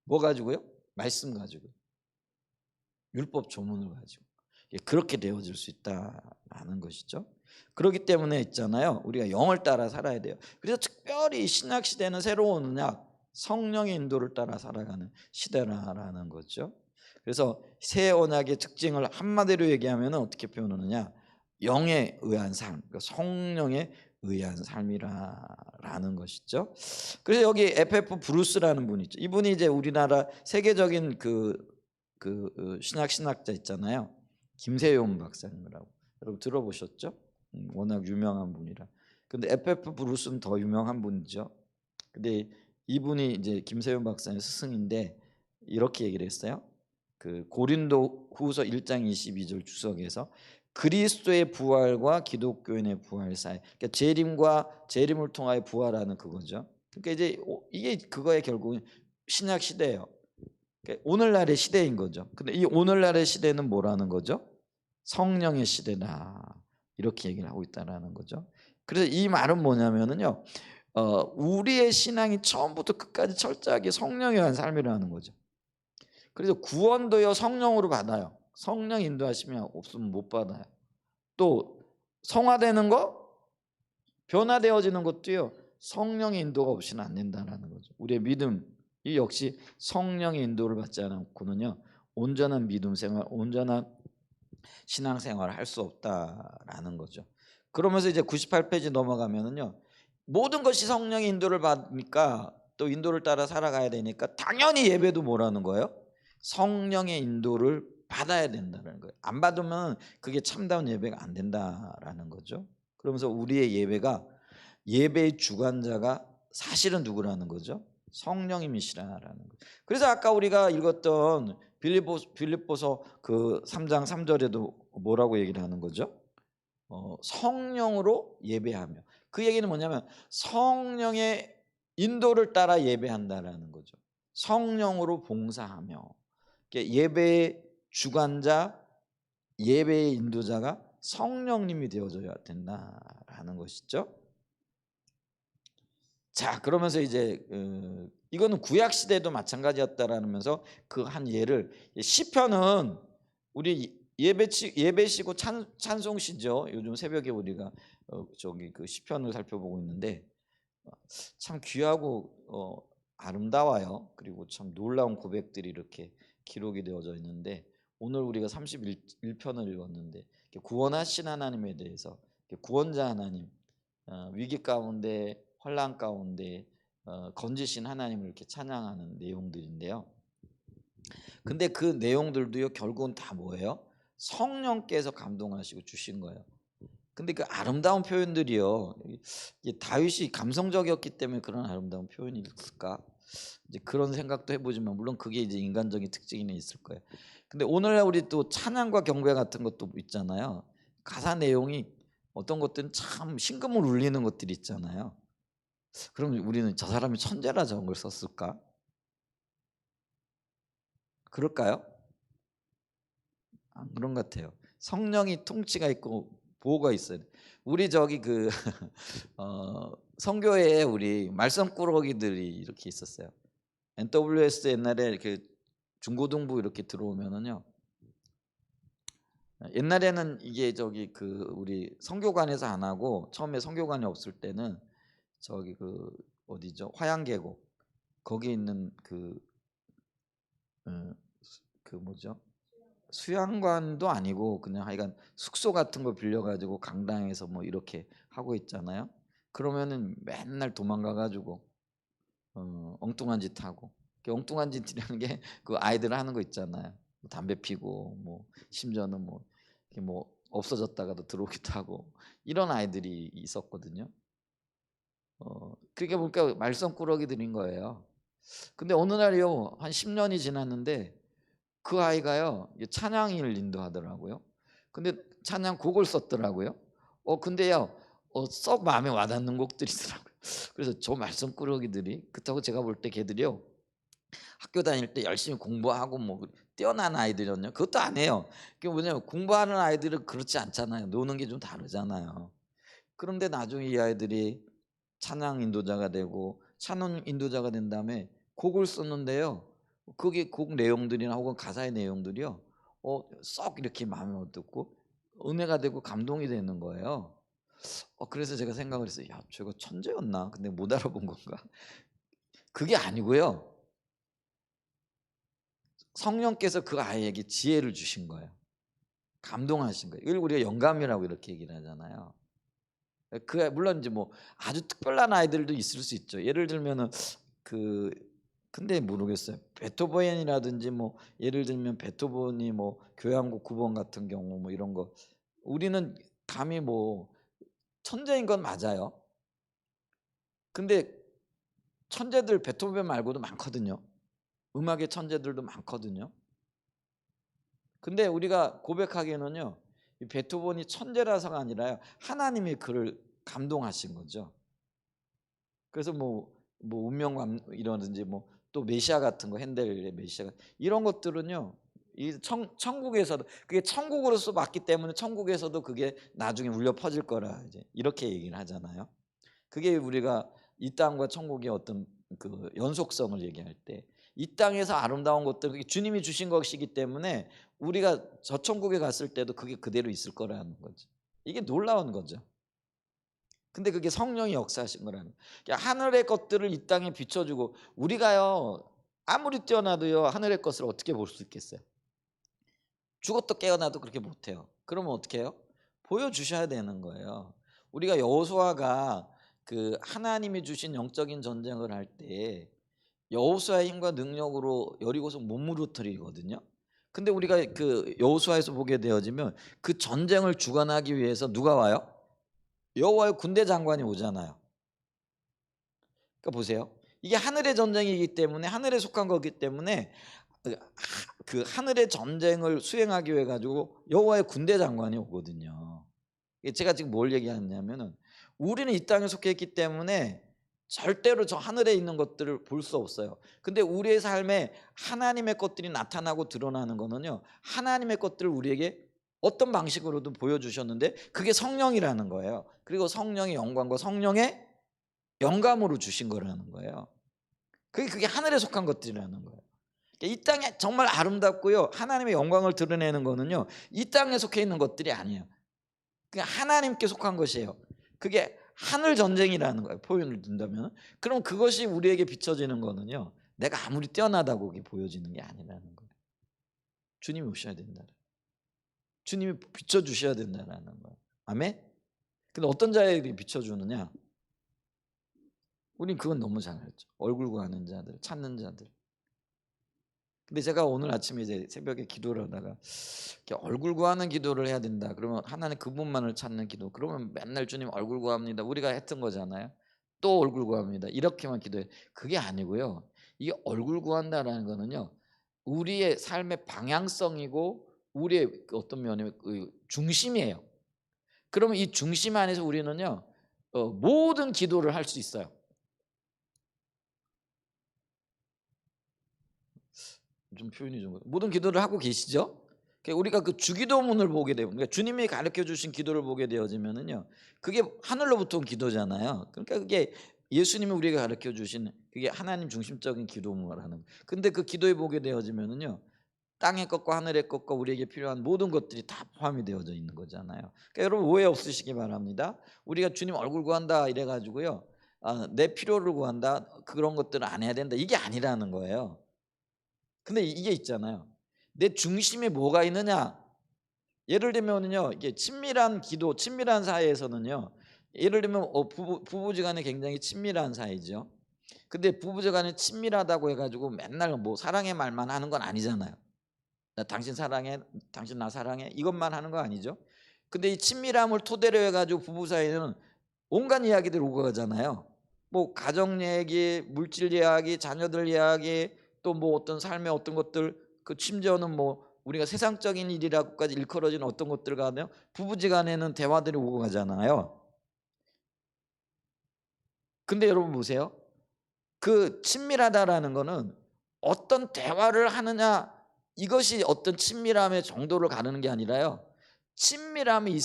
뭐 가지고요? 말씀 가지고, 율법 조문을 가지고. 그렇게 되어질 수 있다라는 것이죠. 그렇기 때문에 있잖아요 우리가 영을 따라 살아야 돼요. 그래서 특별히 신약 시대는 새로운 언약 성령의 인도를 따라 살아가는 시대라는 거죠. 그래서 새 언약의 특징을 한마디로 얘기하면 어떻게 표현하느냐, 영에 의한 삶, 그러니까 성령에 의한 삶이라는 것이죠. 그래서 여기 FF 브루스라는 분이 있죠. 이분이 이제 우리나라 세계적인 신학자 있잖아요. 김세용 박사님이라고 여러분 들어보셨죠? 워낙 유명한 분이라. 근데 FF 브루스는 더 유명한 분이죠. 근데 이분이 이제 김세용 박사님 스승인데 이렇게 얘기를 했어요. 그 고린도 후서 1장 22절 주석에서 그리스도의 부활과 기독교인의 부활 사이, 그러니까 재림을 통하여 부활하는 그거죠. 그러니까 이제 이게 그거의 결국은 신약 시대예요. 오늘날의 시대인 거죠. 근데 이 오늘날의 시대는 뭐라는 거죠? 성령의 시대다 이렇게 얘기를 하고 있다라는 거죠. 그래서 이 말은 뭐냐면은요 우리의 신앙이 처음부터 끝까지 철저하게 성령에 의한 삶이라는 거죠. 그래서 구원도요 성령으로 받아요. 성령 인도하시면 없으면 못 받아요. 또 성화되는 거, 변화되어지는 것도요 성령의 인도가 없이는 안 된다는 거죠. 우리의 믿음 이 역시 성령의 인도를 받지 않고는요 온전한 믿음 생활, 온전한 신앙 생활을 할 수 없다라는 거죠. 그러면서 이제 98페이지 넘어가면은요 모든 것이 성령의 인도를 받으니까 또 인도를 따라 살아가야 되니까 당연히 예배도 뭐라는 거예요? 성령의 인도를 받아야 된다는 거예요. 안 받으면 그게 참다운 예배가 안 된다라는 거죠. 그러면서 우리의 예배의 주관자가 사실은 누구라는 거죠? 성령님이시라는 거죠. 그래서 아까 우리가 읽었던 빌립보서 그 3장 3절에도 뭐라고 얘기를 하는 거죠? 성령으로 예배하며. 그 얘기는 뭐냐면 성령의 인도를 따라 예배한다라는 거죠. 성령으로 봉사하며. 예배의 주관자 예배의 인도자가 성령님이 되어줘야 된다라는 것이죠. 자, 그러면서 이제 이거는 구약 시대도 마찬가지였다라면서 그 한 예를, 시편은 우리 예배시고 찬송시죠. 요즘 새벽에 우리가 저기 그 시편을 살펴보고 있는데 참 귀하고 아름다워요. 그리고 참 놀라운 고백들이 이렇게 기록이 되어져 있는데, 오늘 우리가 31편을 읽었는데 구원하신 하나님에 대해서, 구원자 하나님, 위기 가운데 환난 가운데 건지신 하나님을 이렇게 찬양하는 내용들인데요. 근데 그 내용들도요, 결국은 다 뭐예요? 성령께서 감동하시고 주신 거예요. 근데 그 아름다운 표현들이요, 다윗이 감성적이었기 때문에 그런 아름다운 표현이 있을까? 이제 그런 생각도 해보지만, 물론 그게 이제 인간적인 특징이 있을 거예요. 근데 오늘날 우리 또 찬양과 경배 같은 것도 있잖아요. 가사 내용이 어떤 것들은 참 심금을 울리는 것들이 있잖아요. 그럼 우리는 저 사람이 천재라 저런 걸 썼을까? 그럴까요? 안 그런 것 같아요. 성령이 통치가 있고 보호가 있어요. 우리 저기 그 성교회에 우리 말썽꾸러기들이 이렇게 있었어요. NWS 옛날에 이렇게 중고등부 이렇게 들어오면은요, 옛날에는 이게 저기 그 우리 성교관에서 안 하고, 처음에 성교관이 없을 때는 저기 그 어디죠? 화양계곡 거기 있는 그 뭐죠? 수양관도 아니고 그냥 하여간 숙소 같은 거 빌려가지고 강당에서 뭐 이렇게 하고 있잖아요. 그러면은 맨날 도망가 가지고 엉뚱한 짓 하고, 그 엉뚱한 짓이라는 게 그 아이들 하는 거 있잖아요. 뭐 담배 피고, 뭐 심지어는 뭐 이렇게 뭐 없어졌다가도 들어오기도 하고, 이런 아이들이 있었거든요. 그렇게 보니까 말썽꾸러기들인 거예요. 근데 어느 날이요, 한 10년이 지났는데 그 아이가요, 찬양을 인도하더라고요. 근데 찬양 곡을 썼더라고요. 근데요, 썩 마음에 와닿는 곡들이더라고요. 그래서 저 말썽꾸러기들이, 그렇다고 제가 볼 때 걔들이요, 학교 다닐 때 열심히 공부하고 뭐 뛰어난 아이들이었냐? 그것도 아니에요. 그게 뭐냐면, 공부하는 아이들은 그렇지 않잖아요. 노는 게 좀 다르잖아요. 그런데 나중에 이 아이들이 찬양 인도자가 되고 찬양 인도자가 된 다음에 곡을 썼는데요, 그게 곡 내용들이나 혹은 가사의 내용들이요, 썩 이렇게 마음에 와닿고 은혜가 되고 감동이 되는 거예요. 그래서 제가 생각을 했어요. 야, 저거 천재였나? 근데 못 알아본 건가? 그게 아니고요, 성령께서 그 아이에게 지혜를 주신 거예요. 감동하신 거예요. 이걸 우리가 영감이라고 이렇게 얘기를 하잖아요. 물론 이제 뭐 아주 특별한 아이들도 있을 수 있죠. 예를 들면은 그 근데 모르겠어요. 베토벤이라든지 뭐 예를 들면 베토벤이 뭐 교향곡 9번 같은 경우 뭐 이런 거, 우리는 감히 뭐 천재인 건 맞아요. 근데 천재들 베토벤 말고도 많거든요. 음악의 천재들도 많거든요. 근데 우리가 고백하기에는요, 이 베토벤이 천재라서가 아니라요, 하나님이 그를 감동하신 거죠. 그래서 뭐 운명감 이러든지 뭐 또 메시아 같은 거, 핸델의 메시아 이런 것들은요, 이 천국에서도 그게 천국으로서 맞기 때문에 천국에서도 그게 나중에 울려 퍼질 거라 이제 이렇게 얘기를 하잖아요. 그게 우리가 이 땅과 천국의 어떤 그 연속성을 얘기할 때, 이 땅에서 아름다운 것들, 그게 주님이 주신 것이기 때문에 우리가 저 천국에 갔을 때도 그게 그대로 있을 거라는 거죠. 이게 놀라운 거죠. 근데 그게 성령이 역사하신 거라는 거예요. 그러니까 하늘의 것들을 이 땅에 비춰주고, 우리가요 아무리 뛰어나도요 하늘의 것을 어떻게 볼 수 있겠어요? 죽었다 깨어나도 그렇게 못해요. 그러면 어떻게 해요? 보여주셔야 되는 거예요. 우리가 여호수아가 그 하나님이 주신 영적인 전쟁을 할 때 여호수아의 힘과 능력으로 여리고성 못 무너뜨리거든요. 근데 우리가 그 여호수아에서 보게 되어지면 그 전쟁을 주관하기 위해서 누가 와요? 여호와의 군대 장관이 오잖아요. 그러니까 보세요. 이게 하늘의 전쟁이기 때문에, 하늘에 속한 거기 때문에 그 하늘의 전쟁을 수행하기 위해 가지고 여호와의 군대 장관이 오거든요. 제가 지금 뭘 얘기하냐면은, 우리는 이 땅에 속해 있기 때문에 절대로 저 하늘에 있는 것들을 볼 수 없어요. 근데 우리의 삶에 하나님의 것들이 나타나고 드러나는 거는요, 하나님의 것들을 우리에게 어떤 방식으로도 보여주셨는데 그게 성령이라는 거예요. 그리고 성령의 영광과 성령의 영감으로 주신 거라는 거예요. 그게 하늘에 속한 것들이라는 거예요. 이 땅에 정말 아름답고요, 하나님의 영광을 드러내는 거는요, 이 땅에 속해 있는 것들이 아니에요. 그냥 하나님께 속한 것이에요. 그게 하늘 전쟁이라는 거예요, 표현을 든다면. 그럼 그것이 우리에게 비춰지는 거는요, 내가 아무리 뛰어나다고 보여지는 게 아니라는 거예요. 주님이 오셔야 된다. 주님이 비춰주셔야 된다는 거예요. 아멘? 근데 어떤 자에게 비춰주느냐? 우린 그건 너무 잘 알죠. 얼굴 구하는 자들, 찾는 자들. 근데 제가 오늘 아침에 이제 새벽에 기도를 하다가 얼굴 구하는 기도를 해야 된다. 그러면 하나님 그분만을 찾는 기도. 그러면 맨날 주님 얼굴 구합니다. 우리가 했던 거잖아요. 또 얼굴 구합니다. 이렇게만 기도해. 그게 아니고요. 이 얼굴 구한다라는 거는요, 우리의 삶의 방향성이고 우리의 어떤 면이면 그 중심이에요. 그러면 이 중심 안에서 우리는요, 모든 기도를 할 수 있어요. 좀 표현이 좀 모든 기도를 하고 계시죠? 우리가 그 주기도문을 보게 되면, 그러니까 주님이 가르쳐 주신 기도를 보게 되어지면은요, 그게 하늘로부터 온 기도잖아요. 그러니까 그게 예수님이 우리가 가르쳐 주신 그게 하나님 중심적인 기도문이라는. 근데 그 기도에 보게 되어지면은요, 땅의 것과 하늘의 것과 우리에게 필요한 모든 것들이 다 포함이 되어져 있는 거잖아요. 그러니까 여러분 오해 없으시기 바랍니다. 우리가 주님 얼굴 구한다 이래 가지고요, 내 필요를 구한다, 그런 것들은 안 해야 된다, 이게 아니라는 거예요. 근데 이게 있잖아요. 내 중심에 뭐가 있느냐? 예를 들면은요, 이게 친밀한 기도, 친밀한 사이에서는요, 예를 들면 부부지간에 굉장히 친밀한 사이죠. 근데 부부지간에 친밀하다고 해가지고 맨날 뭐 사랑의 말만 하는 건 아니잖아요. 나 당신 사랑해, 당신 나 사랑해, 이것만 하는 거 아니죠. 근데 이 친밀함을 토대로 해가지고 부부 사이에는 온갖 이야기들 오고 가잖아요. 뭐 가정 얘기, 물질 이야기, 자녀들 이야기, 또 뭐 어떤 삶의 어떤 것들, 그 심지어는 뭐 우리가 세상적인 일이라고까지 일컬어지는 어떤 것들 가면 부부지간에는 대화들이 오고 가잖아요. 근데 여러분 보세요. 그 친밀하다라는 거는 어떤 대화를 하느냐, 이것이 어떤 친밀함의 정도를 가르는 게 아니라요, 친밀함이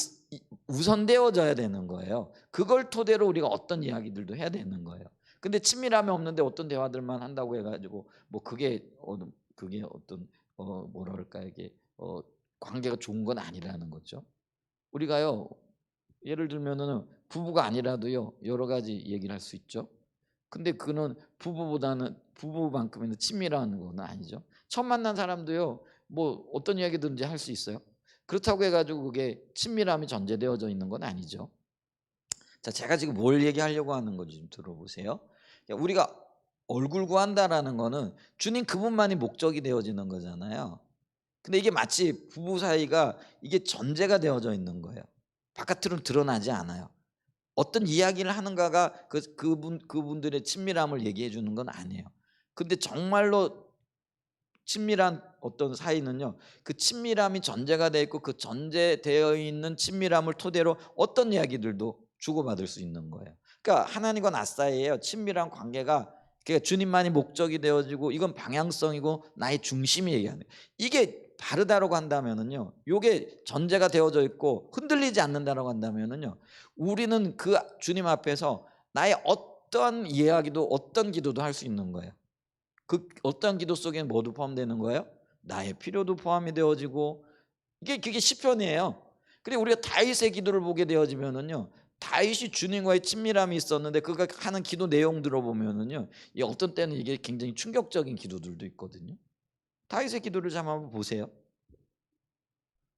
우선되어져야 되는 거예요. 그걸 토대로 우리가 어떤 이야기들도 해야 되는 거예요. 근데 친밀함이 없는데 어떤 대화들만 한다고 해가지고 뭐 그게 어떤 뭐랄까, 이게 관계가 좋은 건 아니라는 거죠. 우리가요, 예를 들면은 부부가 아니라도요, 여러 가지 얘기를 할 수 있죠. 근데 그는 부부만큼이나 친밀한 건 아니죠. 처음 만난 사람도요, 뭐 어떤 이야기든지 할 수 있어요. 그렇다고 해가지고 그게 친밀함이 전제되어져 있는 건 아니죠. 자, 제가 지금 뭘 얘기하려고 하는 건지 좀 들어보세요. 우리가 얼굴 구한다라는 거는 주님 그분만이 목적이 되어지는 거잖아요. 근데 이게 마치 부부 사이가 이게 전제가 되어져 있는 거예요. 바깥으로는 드러나지 않아요. 어떤 이야기를 하는가가 그분들의 친밀함을 얘기해 주는 건 아니에요. 근데 정말로 친밀한 어떤 사이는요, 그 친밀함이 전제가 되어 있고 그 전제되어 있는 친밀함을 토대로 어떤 이야기들도 주고받을 수 있는 거예요. 그러니까 하나님과 나 사이에요, 친밀한 관계가, 그러니까 주님만이 목적이 되어지고 이건 방향성이고 나의 중심이 얘기하는 거예요. 이게 바르다라고 한다면은요, 이게 전제가 되어져 있고 흔들리지 않는다라고 한다면은요, 우리는 그 주님 앞에서 나의 어떤 이야기도 어떤 기도도 할 수 있는 거예요. 그 어떤 기도 속에는 뭐도 포함되는 거예요? 나의 필요도 포함이 되어지고, 그게 시편이에요. 그리고 우리가 다윗의 기도를 보게 되어지면은요, 다윗이 주님과의 친밀함이 있었는데 그가 하는 기도 내용 들어보면은요, 어떤 때는 이게 굉장히 충격적인 기도들도 있거든요. 다윗의 기도를 한번 보세요.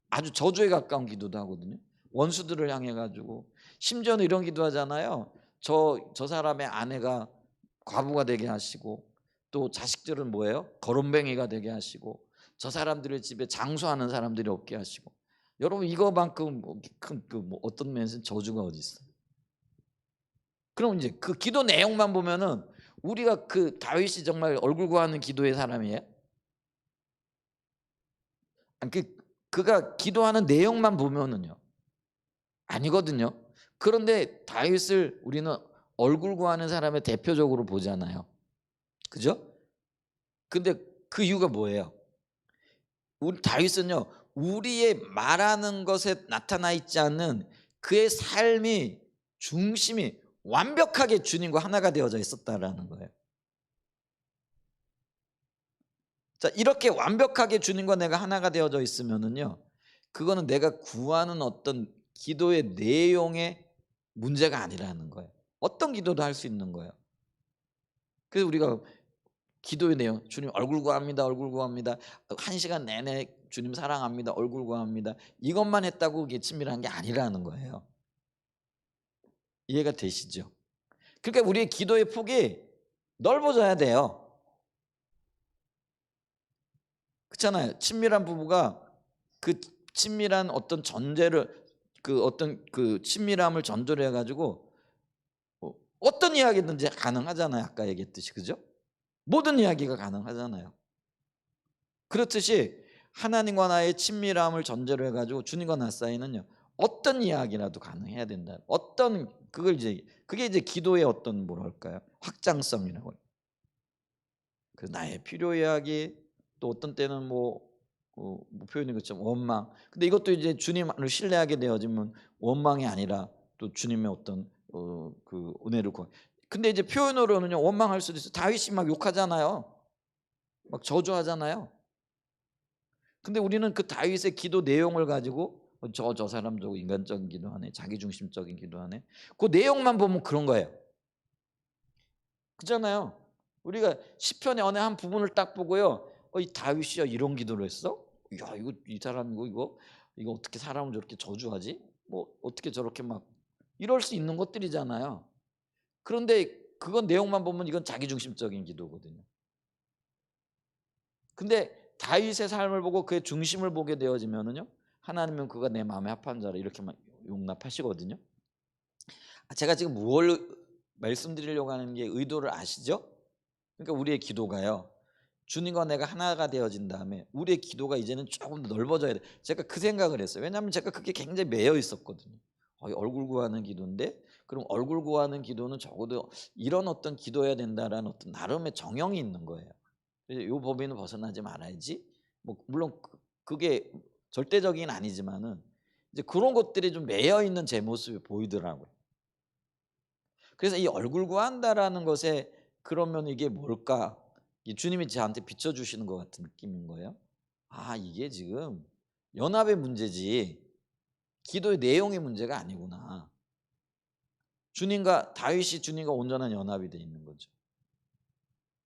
아주 저주에 가까운 기도도 하거든요. 원수들을 향해 가지고, 심지어는 이런 기도하잖아요. 저 사람의 아내가 과부가 되게 하시고, 또 자식들은 뭐예요? 거론뱅이가 되게 하시고, 저 사람들의 집에 장수하는 사람들이 없게 하시고. 여러분 이거만큼 큰 어떤 면에서 저주가 어디 있어요? 그럼 이제 그 기도 내용만 보면은 우리가 그 다윗이 정말 얼굴 구하는 기도의 사람이에요? 아니, 그가 기도하는 내용만 보면은요, 아니거든요. 그런데 다윗을 우리는 얼굴 구하는 사람의 대표적으로 보잖아요. 그죠? 근데 그 이유가 뭐예요? 우리 다윗은요, 우리의 말하는 것에 나타나 있지 않는 그의 삶이 중심이 완벽하게 주님과 하나가 되어져 있었다라는 거예요. 자, 이렇게 완벽하게 주님과 내가 하나가 되어져 있으면은요, 그거는 내가 구하는 어떤 기도의 내용의 문제가 아니라는 거예요. 어떤 기도도 할 수 있는 거예요. 그래서 우리가 기도의 내용, 주님 얼굴 구합니다, 얼굴 구합니다. 1시간 내내 주님 사랑합니다, 얼굴 구합니다. 이것만 했다고 이게 친밀한 게 아니라는 거예요. 이해가 되시죠? 그러니까 우리의 기도의 폭이 넓어져야 돼요. 그렇잖아요. 친밀한 부부가 그 친밀한 어떤 전제를, 그 어떤 그 친밀함을 전제로 해가지고 어떤 이야기든지 가능하잖아요. 아까 얘기했듯이, 그죠? 모든 이야기가 가능하잖아요. 그렇듯이 하나님과 나의 친밀함을 전제로 해가지고 주님과 나 사이는요, 어떤 이야기라도 가능해야 된다. 어떤 그걸 이제 그게 이제 기도의 어떤 뭐랄까요, 확장성이라고 해요. 그 나의 필요 이야기, 또 어떤 때는 뭐 표현인 것처럼 원망. 근데 이것도 이제 주님을 신뢰하게 되어지면 원망이 아니라 또 주님의 어떤 그 은혜를 구하. 근데 이제 표현으로는요, 원망할 수도 있어. 다윗이 막 욕하잖아요. 막 저주하잖아요. 근데 우리는 그 다윗의 기도 내용을 가지고 저 사람도 인간적인 기도하네, 자기중심적인 기도하네, 그 내용만 보면 그런 거예요. 그잖아요. 우리가 시편의 어느 한 부분을 딱 보고요, 이 다윗이야 이런 기도를 했어? 야, 이거 이 사람 이거 어떻게 사람을 저렇게 저주하지? 뭐 어떻게 저렇게 막 이럴 수 있는 것들이잖아요. 그런데 그건 내용만 보면 이건 자기중심적인 기도거든요. 근데 다윗의 삶을 보고 그의 중심을 보게 되어지면은요, 하나님은 그가 내 마음에 합한 자라 이렇게만 용납하시거든요. 제가 지금 뭘 말씀드리려고 하는 게 의도를 아시죠? 그러니까 우리의 기도가요, 주님과 내가 하나가 되어진 다음에 우리의 기도가 이제는 조금 더 넓어져야 돼. 제가 그 생각을 했어요. 왜냐하면 제가 그게 굉장히 매여 있었거든요. 얼굴 구하는 기도인데, 그럼 얼굴 구하는 기도는 적어도 이런 어떤 기도해야 된다라는 어떤 나름의 정형이 있는 거예요. 이 범위는 벗어나지 말아야지. 뭐 물론 그게 절대적인 아니지만은 이제 그런 것들이 좀 매여 있는 제 모습이 보이더라고요. 그래서 이 얼굴 구한다라는 것에, 그러면 이게 뭘까? 주님이 저한테 비춰주시는 것 같은 느낌인 거예요. 아, 이게 지금 연합의 문제지 기도의 내용의 문제가 아니구나. 다윗이 주님과 온전한 연합이 돼 있는 거죠.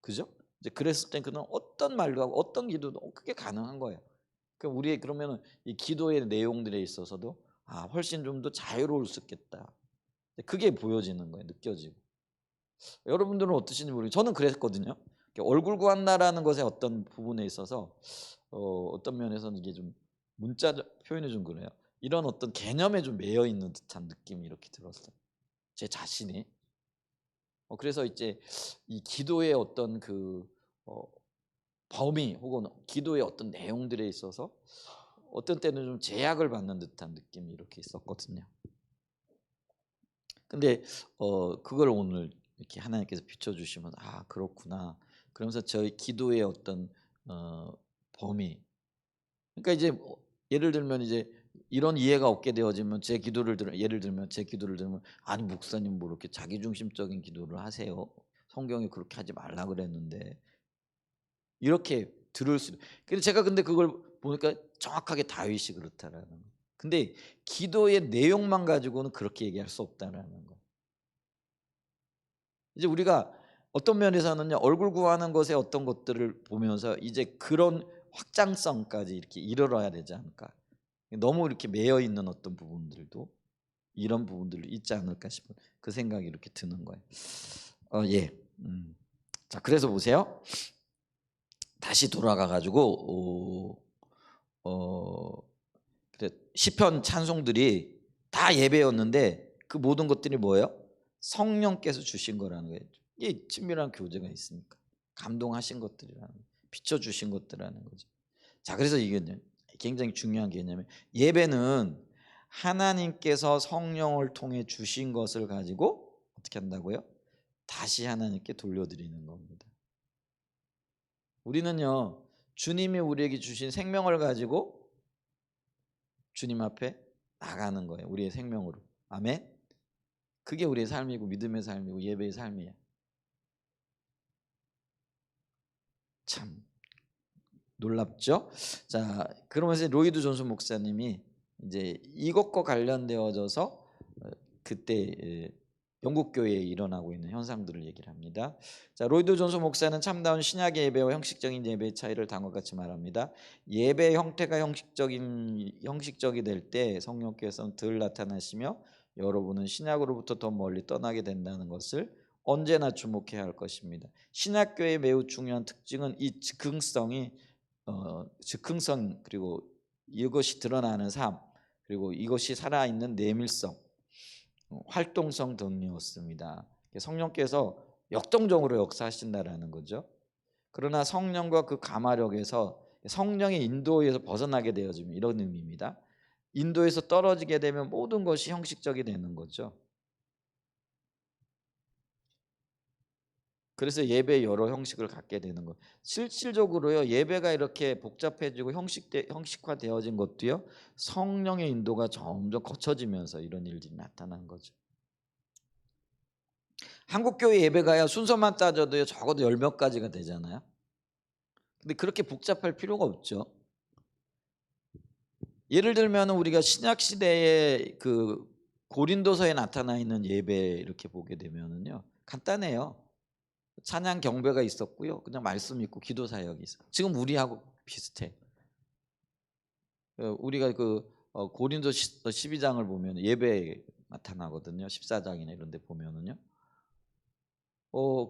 그죠? 이제 그랬을 땐 그는 어떤 말도 하고 어떤 기도도 그게 가능한 거예요. 우리의 그러면은 이 기도의 내용들에 있어서도 훨씬 좀 더 자유로울 수 있겠다. 그게 보여지는 거예요. 느껴지고. 여러분들은 어떠신지 모르겠어요. 저는 그랬거든요. 얼굴 구한다라는 것의 어떤 부분에 있어서 어떤 면에서는 이게 좀 문자 표현이 좀 그래요. 이런 어떤 개념에 좀 매여 있는 듯한 느낌이 이렇게 들었어요. 제 자신이. 그래서 이제 이 기도의 어떤 그 범위 혹은 기도의 어떤 내용들에 있어서 어떤 때는 좀 제약을 받는 듯한 느낌이 이렇게 있었거든요. 근데 그걸 오늘 이렇게 하나님께서 비춰주시면 그렇구나. 그러면서 저희 기도의 어떤 어 범위. 그러니까 이제 예를 들면 이제 이런 이해가 없게 되어지면 예를 들면 제 기도를 들으면, 아니 목사님 뭐 이렇게 자기중심적인 기도를 하세요? 성경이 그렇게 하지 말라 그랬는데, 이렇게 들을 수. 근데 제가 그걸 보니까 정확하게 다윗이 그렇다라는 거. 근데 기도의 내용만 가지고는 그렇게 얘기할 수 없다라는 거. 이제 우리가 어떤 면에서는요, 얼굴 구하는 것의 어떤 것들을 보면서 이제 그런 확장성까지 이렇게 이르러야 되지 않을까. 너무 이렇게 매여 있는 어떤 부분들도 이런 부분들도 있지 않을까 싶은 그 생각이 이렇게 드는 거예요. 예. 자, 그래서 보세요. 다시 돌아가 가지고 그래, 시편 찬송들이 다 예배였는데 그 모든 것들이 뭐예요? 성령께서 주신 거라는 거예요. 이게 친밀한 교제가 있으니까 감동하신 것들이라는 거예요. 비춰주신 것들이라는 거죠. 자, 그래서 이게 굉장히 중요한 개념이에요. 예배는 하나님께서 성령을 통해 주신 것을 가지고 어떻게 한다고요? 다시 하나님께 돌려드리는 겁니다. 우리는요, 주님이 우리에게 주신 생명을 가지고 주님 앞에 나가는 거예요. 우리의 생명으로. 아멘. 그게 우리의 삶이고 믿음의 삶이고 예배의 삶이에요. 참 놀랍죠? 자, 그러면서 로이드 존슨 목사님이 이제 이것과 관련되어져서 그때 영국 교회에 일어나고 있는 현상들을 얘기를 합니다. 자, 로이드 존슨 목사는 참다운 신약의 예배와 형식적인 예배의 차이를 다음과 같이 말합니다. 예배 형태가 형식적이 될 때 성령께서는 덜 나타나시며 여러분은 신약으로부터 더 멀리 떠나게 된다는 것을 언제나 주목해야 할 것입니다. 신약교회의 매우 중요한 특징은 이 즉흥성 그리고 이것이 드러나는 삶 그리고 이것이 살아있는 내밀성 활동성 등이었습니다. 성령께서 역동적으로 역사하신다라는 거죠. 그러나 성령과 그 감화력에서 성령의 인도에서 벗어나게 되어지면 이런 의미입니다. 인도에서 떨어지게 되면 모든 것이 형식적이 되는 거죠. 그래서 예배의 여러 형식을 갖게 되는 거. 실질적으로요. 예배가 이렇게 복잡해지고 형식화되어진 것도요. 성령의 인도가 점점 거쳐지면서 이런 일들이 나타난 거죠. 한국교회 예배가야 순서만 따져도요. 적어도 10몇 가지가 되잖아요. 근데 그렇게 복잡할 필요가 없죠. 예를 들면 우리가 신약 시대의 그 고린도서에 나타나 있는 예배 이렇게 보게 되면은요. 간단해요. 찬양 경배가 있었고요. 그냥 말씀 있고 기도 사역이 있어. 지금 우리하고 비슷해. 우리가 그 고린도 12장을 보면 예배 나타나거든요. 14장이나 이런 데 보면은요.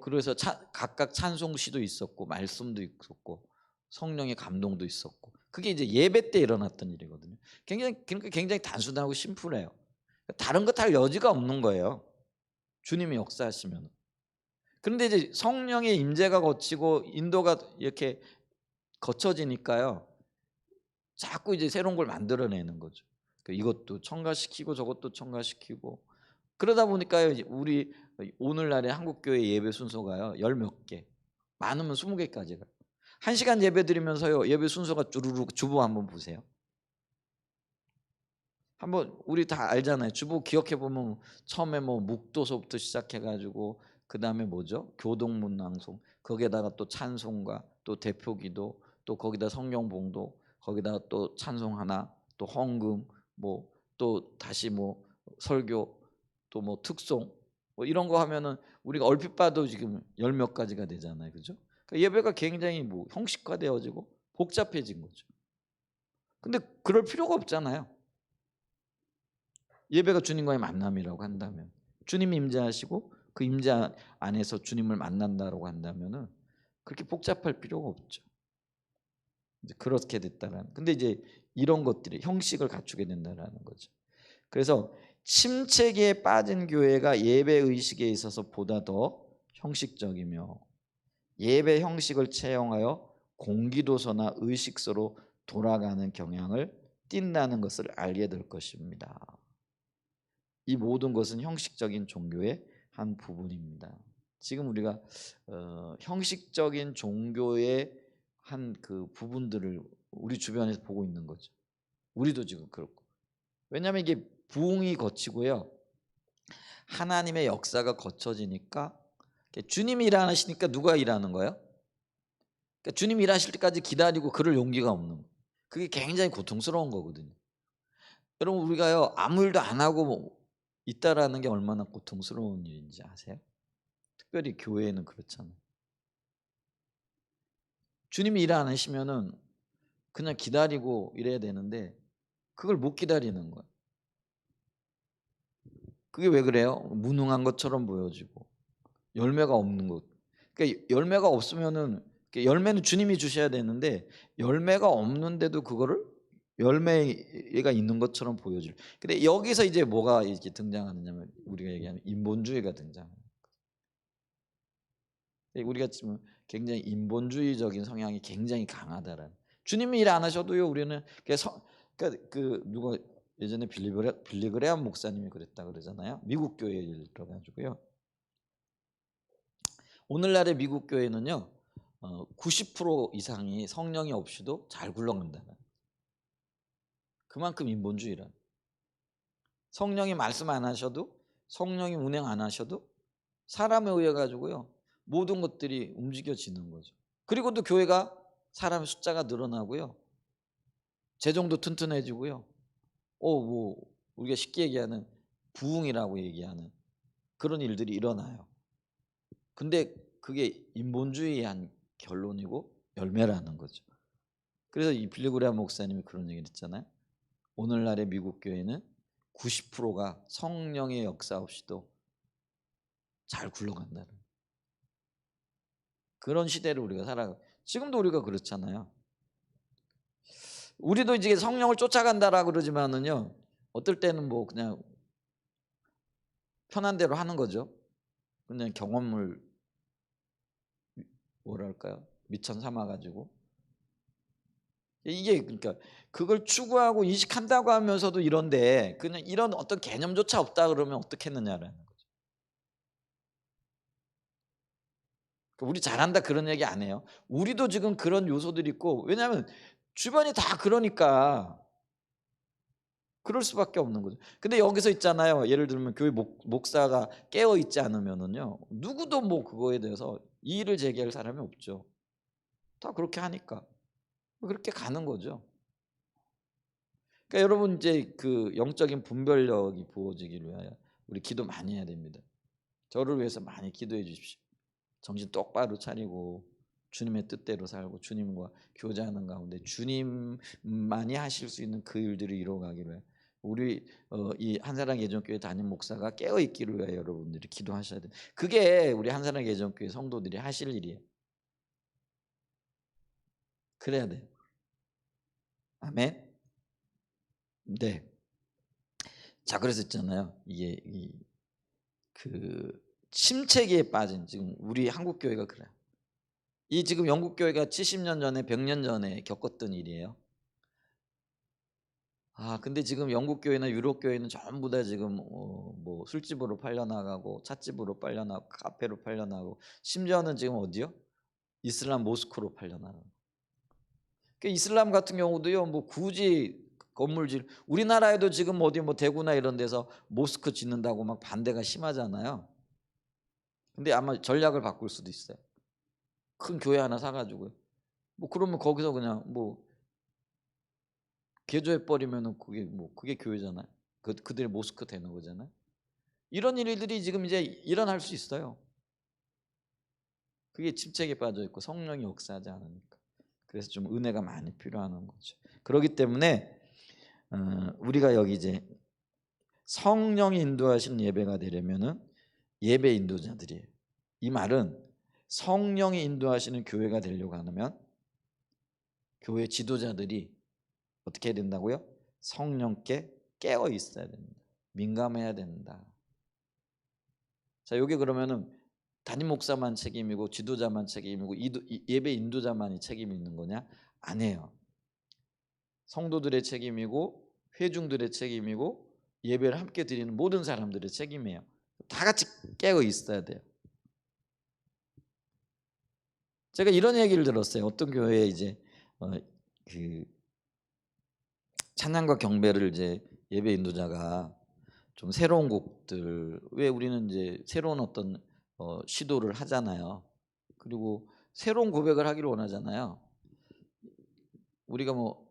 그래서 각각 찬송시도 있었고 말씀도 있었고 성령의 감동도 있었고 그게 이제 예배 때 일어났던 일이거든요. 그러니까 굉장히 단순하고 심플해요. 다른 거 할 여지가 없는 거예요. 주님이 역사하시면. 그런데 이제 성령의 임재가 거치고 인도가 이렇게 거쳐지니까요. 자꾸 이제 새로운 걸 만들어내는 거죠. 이것도 첨가시키고 저것도 첨가시키고 그러다 보니까요. 우리 오늘날의 한국교회 예배 순서가요. 열 몇 개, 많으면 20개까지 가요. 1시간 예배 드리면서요. 예배 순서가 주르륵 주보 한번 보세요. 한번 우리 다 알잖아요. 주보 기억해 보면 처음에 뭐 묵도서부터 시작해가지고 그 다음에 뭐죠? 교동문낭송 거기에다가 또 찬송가 또 대표기도 또 거기다 성경봉도 거기다가 또 찬송 하나 또 헌금 뭐 또 다시 뭐 설교 또 뭐 특송 뭐 이런 거 하면은 우리가 얼핏 봐도 지금 열 몇 가지가 되잖아요, 그죠? 그러니까 예배가 굉장히 뭐 형식화되어지고 복잡해진 거죠. 근데 그럴 필요가 없잖아요. 예배가 주님과의 만남이라고 한다면 주님이 임재하시고 그 임재 안에서 주님을 만난다라고 한다면은 그렇게 복잡할 필요가 없죠. 이제 그렇게 됐다라는. 근데 이제 이런 것들이 형식을 갖추게 된다라는 거죠. 그래서 침체기에 빠진 교회가 예배 의식에 있어서 보다 더 형식적이며 예배 형식을 채용하여 공기도서나 의식서로 돌아가는 경향을 띈다는 것을 알게 될 것입니다. 이 모든 것은 형식적인 종교의 한 부분입니다. 지금 우리가 형식적인 종교의 한 그 부분들을 우리 주변에서 보고 있는 거죠. 우리도 지금 그렇고. 왜냐하면 이게 부흥이 거치고요. 하나님의 역사가 거쳐지니까 주님이 일하시니까 누가 일하는 거예요? 그러니까 주님 일하실 때까지 기다리고 그럴 용기가 없는 거예요. 그게 굉장히 고통스러운 거거든요. 여러분 우리가요 아무 일도 안 하고 있다라는 게 얼마나 고통스러운 일인지 아세요? 특별히 교회는 그렇잖아요. 주님이 일 안 하시면은 그냥 기다리고 이래야 되는데 그걸 못 기다리는 거예요. 그게 왜 그래요? 무능한 것처럼 보여지고 열매가 없는 것. 그러니까 열매가 없으면은 열매는 주님이 주셔야 되는데 열매가 없는데도 그거를 열매가 있는 것처럼 보여질. 근데 여기서 이제 뭐가 이렇게 등장하느냐면 우리가 얘기하는 인본주의가 등장해요. 우리가 지금 굉장히 인본주의적인 성향이 굉장히 강하다라는. 주님이 일 안 하셔도요 우리는 그러니까 그 누가 예전에 빌리그레암 목사님이 그랬다 그러잖아요. 미국 교회에 들어가지고요. 오늘날의 미국 교회는요 90% 이상이 성령이 없이도 잘 굴러간다는. 그만큼 인본주의라. 성령이 말씀 안 하셔도, 성령이 운행 안 하셔도 사람에 의해 가지고요 모든 것들이 움직여지는 거죠. 그리고 또 교회가 사람의 숫자가 늘어나고요, 재정도 튼튼해지고요. 뭐 우리가 쉽게 얘기하는 부흥이라고 얘기하는 그런 일들이 일어나요. 근데 그게 인본주의의 한 결론이고 열매라는 거죠. 그래서 이 빌리그레암 목사님이 그런 얘기를 했잖아요. 오늘날의 미국 교회는 90%가 성령의 역사 없이도 잘 굴러간다는 그런 시대를 우리가 살아가고, 지금도 우리가 그렇잖아요. 우리도 이제 성령을 쫓아간다라고 그러지만은요, 어떨 때는 뭐 그냥 편한 대로 하는 거죠. 그냥 경험을 뭐랄까요, 미천 삼아 가지고 이게, 그러니까 그걸 추구하고 인식한다고 하면서도 이런데 그냥 이런 어떤 개념조차 없다 그러면 어떻겠느냐라는 거죠. 그러니까 우리 잘한다 그런 얘기 안 해요. 우리도 지금 그런 요소들이 있고, 왜냐하면 주변이 다 그러니까 그럴 수밖에 없는 거죠. 근데 여기서 있잖아요. 예를 들면 교회 목사가 깨어 있지 않으면은요, 누구도 뭐 그거에 대해서 이의를 제기할 사람이 없죠. 다 그렇게 하니까 그렇게 가는 거죠. 그러니까 여러분 이제 그 영적인 분별력이 부어지기를 위하여 우리 기도 많이 해야 됩니다. 저를 위해서 많이 기도해 주십시오. 정신 똑바로 차리고 주님의 뜻대로 살고 주님과 교제하는 가운데 주님만이 하실 수 있는 그 일들을 이루어가기를 해요. 우리 이 한사랑 예전교회 담임 목사가 깨어 있기를 위하여 여러분들이 기도하셔야 돼요. 그게 우리 한사랑 예전교회 성도들이 하실 일이에요. 그래야 돼요. 아멘. 네. 자, 그래서 있잖아요. 이게 그 침체기에 빠진 지금 우리 한국 교회가 그래요. 이 지금 영국 교회가 70년 전에 100년 전에 겪었던 일이에요. 근데 지금 영국 교회나 유럽 교회는 전부 다 지금 뭐 술집으로 팔려나가고 찻집으로 팔려나가고 카페로 팔려나가고, 심지어는 지금 어디요? 이슬람 모스크로 팔려나가고. 그 이슬람 같은 경우도요, 뭐 굳이 건물질, 우리나라에도 지금 어디 뭐 대구나 이런 데서 모스크 짓는다고 막 반대가 심하잖아요. 근데 아마 전략을 바꿀 수도 있어요. 큰 교회 하나 사가지고요. 뭐 그러면 거기서 그냥 뭐 개조해 버리면은 그게 교회잖아요. 그들의 모스크 되는 거잖아요. 이런 일들이 지금 이제 일어날 수 있어요. 그게 침체기에 빠져 있고 성령이 역사하지 않으니까. 그래서 좀 은혜가 많이 필요한 거죠. 그렇기 때문에 우리가 여기 이제 성령이 인도하시는 예배가 되려면은 예배 인도자들이에요. 이 말은 성령이 인도하시는 교회가 되려고 하면 교회 지도자들이 어떻게 해야 된다고요? 성령께 깨어 있어야 됩니다. 민감해야 된다. 자, 여기 그러면은 담임 목사만 책임이고 지도자만 책임이고 예배 인도자만이 책임이 있는 거냐? 아니에요. 성도들의 책임이고 회중들의 책임이고 예배를 함께 드리는 모든 사람들의 책임이에요. 다 같이 깨어 있어야 돼요. 제가 이런 얘기를 들었어요. 어떤 교회에 이제 그 찬양과 경배를 이제 예배 인도자가 좀 새로운 곡들, 왜 우리는 이제 새로운 어떤 시도를 하잖아요. 그리고 새로운 고백을 하기를 원하잖아요. 우리가 뭐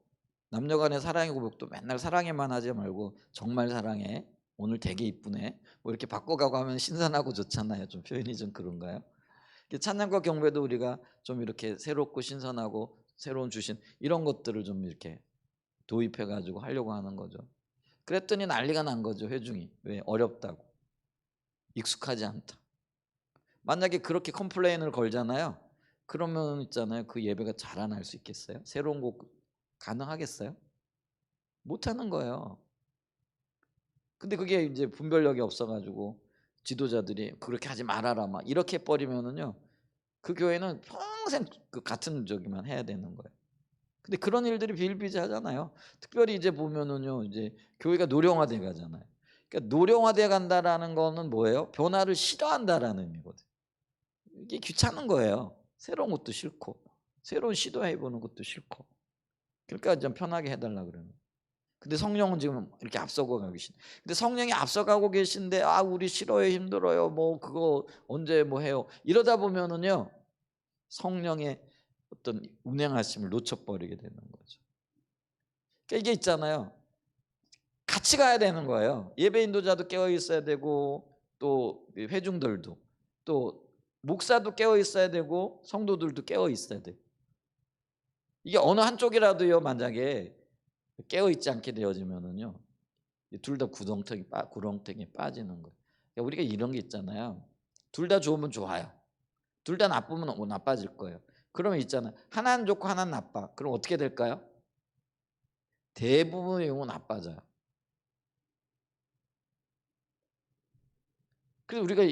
남녀간의 사랑의 고백도 맨날 사랑해만 하지 말고 정말 사랑해, 오늘 되게 이쁘네, 뭐 이렇게 바꿔가고 하면 신선하고 좋잖아요. 좀 표현이 좀 그런가요? 찬양과 경배도 우리가 좀 이렇게 새롭고 신선하고 새로운 주신 이런 것들을 좀 이렇게 도입해 가지고 하려고 하는 거죠. 그랬더니 난리가 난 거죠. 회중이. 왜? 어렵다고, 익숙하지 않다. 만약에 그렇게 컴플레인을 걸잖아요. 그러면 있잖아요, 그 예배가 자라날 수 있겠어요? 새로운 곡 가능하겠어요? 못하는 거예요. 근데 그게 이제 분별력이 없어가지고 지도자들이 그렇게 하지 말아라 막 이렇게 버리면은요, 그 교회는 평생 그 같은 저기만 해야 되는 거예요. 근데 그런 일들이 비일비재하잖아요. 특별히 이제 보면은요, 이제 교회가 노령화돼 가잖아요. 그러니까 노령화돼 간다라는 거는 뭐예요? 변화를 싫어한다라는 의미거든요. 이게 귀찮은 거예요. 새로운 것도 싫고 새로운 시도해 보는 것도 싫고. 그러니까 좀 편하게 해달라 그러는. 근데 성령은 지금 이렇게 앞서가고 계신. 근데 성령이 앞서가고 계신데 아 우리 싫어요, 힘들어요, 뭐 그거 언제 뭐 해요. 이러다 보면은요 성령의 어떤 운행하심을 놓쳐버리게 되는 거죠. 그러니까 이게 있잖아요. 같이 가야 되는 거예요. 예배 인도자도 깨어 있어야 되고 또 회중들도 또 목사도 깨어 있어야 되고 성도들도 깨어 있어야 돼요. 이게 어느 한쪽이라도요 만약에 깨어 있지 않게 되어지면은요 둘 다 구렁텅이 빠지는 거예요. 그러니까 우리가 이런 게 있잖아요. 둘 다 좋으면 좋아요. 둘 다 나쁘면 나빠질 거예요. 그러면 있잖아요. 하나는 좋고 하나는 나빠. 그럼 어떻게 될까요? 대부분의 경우 나빠져요. 그래서 우리가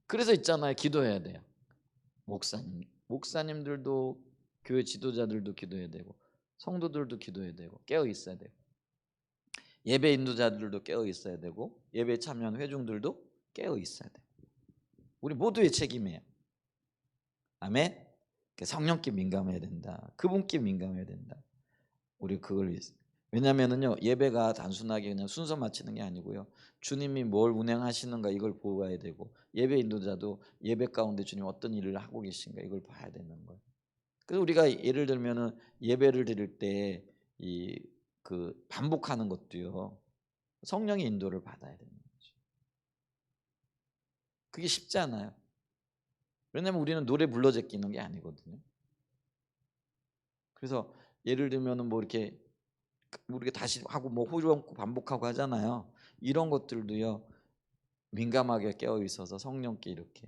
그래서 있잖아요. 기도해야 돼요. 목사님들도 교회 지도자들도 기도해야 되고 성도들도 기도해야 되고 깨어 있어야 되고 예배 인도자들도 깨어 있어야 되고 예배 참여하는 회중들도 깨어 있어야 돼요. 우리 모두의 책임이에요. 아멘. 성령께 민감해야 된다. 그분께 민감해야 된다. 우리 그걸 왜냐면은요 예배가 단순하게 그냥 순서 맞추는 게 아니고요 주님이 뭘 운행하시는가 이걸 보아야 되고 예배 인도자도 예배 가운데 주님 어떤 일을 하고 계신가 이걸 봐야 되는 거예요. 그래서 우리가 예를 들면은 예배를 드릴 때 이 그 반복하는 것도요 성령의 인도를 받아야 되는 거죠. 그게 쉽지 않아요. 왜냐면 우리는 노래 불러 제끼는 게 아니거든요. 그래서 예를 들면은 뭐 이렇게 우리가 다시 하고 뭐 후렴구 반복하고 하잖아요. 이런 것들도요 민감하게 깨어 있어서 성령께 이렇게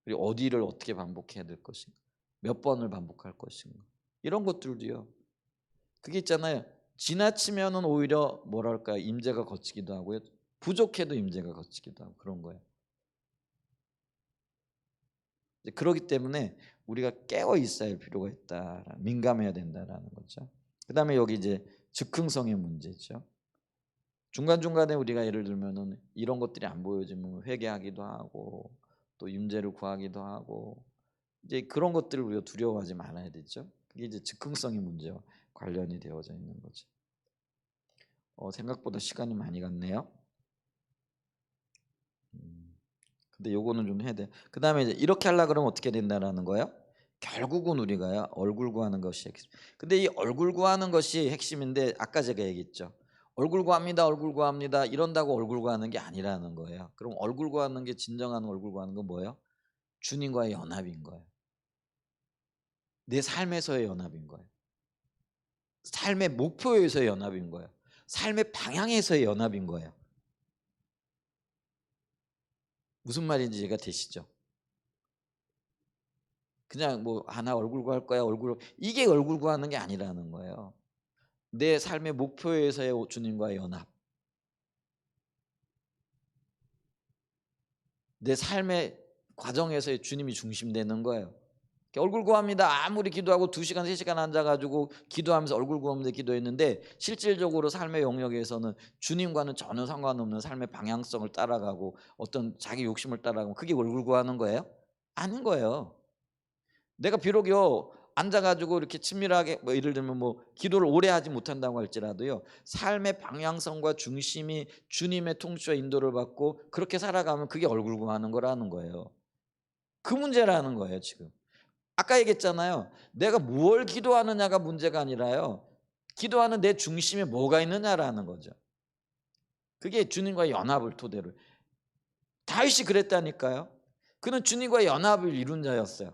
그리고 어디를 어떻게 반복해야 될 것인가, 몇 번을 반복할 것인가 이런 것들도요. 그게 있잖아요. 지나치면은 오히려 뭐랄까 임재가 거치기도 하고요. 부족해도 임재가 거치기도 하고 그런 거예요. 그렇기 때문에 우리가 깨어 있어야 할 필요가 있다. 민감해야 된다라는 거죠. 그다음에 여기 이제 즉흥성의 문제죠. 중간중간에 우리가 예를 들면은 이런 것들이 안 보여지면 회개하기도 하고 또 임재를 구하기도 하고 이제 그런 것들을 우리가 두려워하지 말아야 되죠. 그게 이제 즉흥성의 문제와 관련이 되어져 있는 거죠. 생각보다 시간이 많이 갔네요. 근데 요거는 좀 해야 돼. 그다음에 이제 이렇게 하려 그러면 어떻게 된다라는 거예요? 결국은 우리가요 얼굴 구하는 것이 핵심. 근데 이 얼굴 구하는 것이 핵심인데 아까 제가 얘기했죠. 얼굴 구합니다, 얼굴 구합니다 이런다고 얼굴 구하는 게 아니라는 거예요. 그럼 얼굴 구하는 게 진정한 얼굴 구하는 건 뭐예요? 주님과의 연합인 거예요. 내 삶에서의 연합인 거예요. 삶의 목표에서의 연합인 거예요. 삶의 방향에서의 연합인 거예요. 무슨 말인지 이해가 되시죠? 그냥 뭐 나 얼굴 구할 거야 얼굴 이게 얼굴 구하는 게 아니라는 거예요. 내 삶의 목표에서의 주님과의 연합, 내 삶의 과정에서의 주님이 중심되는 거예요. 얼굴 구합니다. 아무리 기도하고 2시간 3시간 앉아가지고 기도하면서 얼굴 구하면서 기도했는데 실질적으로 삶의 영역에서는 주님과는 전혀 상관없는 삶의 방향성을 따라가고 어떤 자기 욕심을 따라가고 그게 얼굴 구하는 거예요? 아닌 거예요. 내가 비록요 앉아가지고 이렇게 친밀하게 뭐 예를 들면 뭐 기도를 오래 하지 못한다고 할지라도요 삶의 방향성과 중심이 주님의 통치와 인도를 받고 그렇게 살아가면 그게 얼굴 구하는 거라는 거예요. 그 문제라는 거예요 지금. 아까 얘기했잖아요. 내가 무엇을 기도하느냐가 문제가 아니라요 기도하는 내 중심에 뭐가 있느냐라는 거죠. 그게 주님과의 연합을 토대로. 다윗이 그랬다니까요. 그는 주님과의 연합을 이룬 자였어요.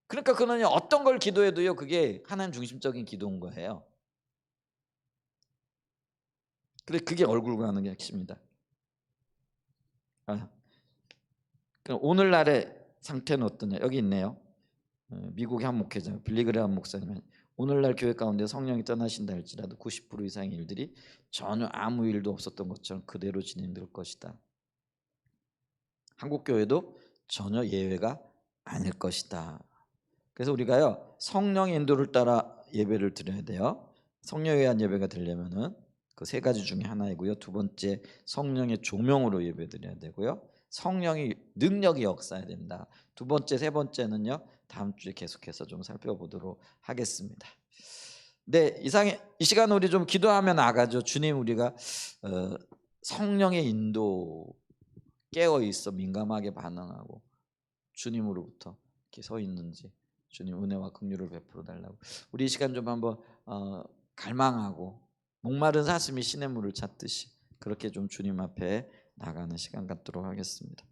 그러니까 그는 어떤 걸 기도해도요 그게 하나님 중심적인 기도인 거예요. 그래 그게 얼굴 구하는 게 핵심이다. 그럼 오늘날의 상태는 어떠냐? 여기 있네요. 미국의 한 목회자 빌리그레함 목사님은 오늘날 교회 가운데 성령이 떠나신다 할지라도 90% 이상의 일들이 전혀 아무 일도 없었던 것처럼 그대로 진행될 것이다. 한국 교회도 전혀 예외가 아닐 것이다. 그래서 우리가요 성령의 인도를 따라 예배를 드려야 돼요. 성령에 의한 예배가 되려면은 그 세 가지 중에 하나이고요. 두 번째 성령의 조명으로 예배 드려야 되고요. 성령의 능력이 역사해야 된다. 두 번째, 세 번째는요 다음 주에 계속해서 좀 살펴보도록 하겠습니다. 네, 이 시간 우리 좀 기도하며 나가죠. 주님, 우리가 성령의 인도 깨어 있어 민감하게 반응하고 주님으로부터 이렇게 서 있는지 주님 은혜와 긍휼을 베풀어 달라고. 우리 이 시간 좀 한번 갈망하고 목마른 사슴이 시냇물을 찾듯이 그렇게 좀 주님 앞에 나가는 시간 갖도록 하겠습니다.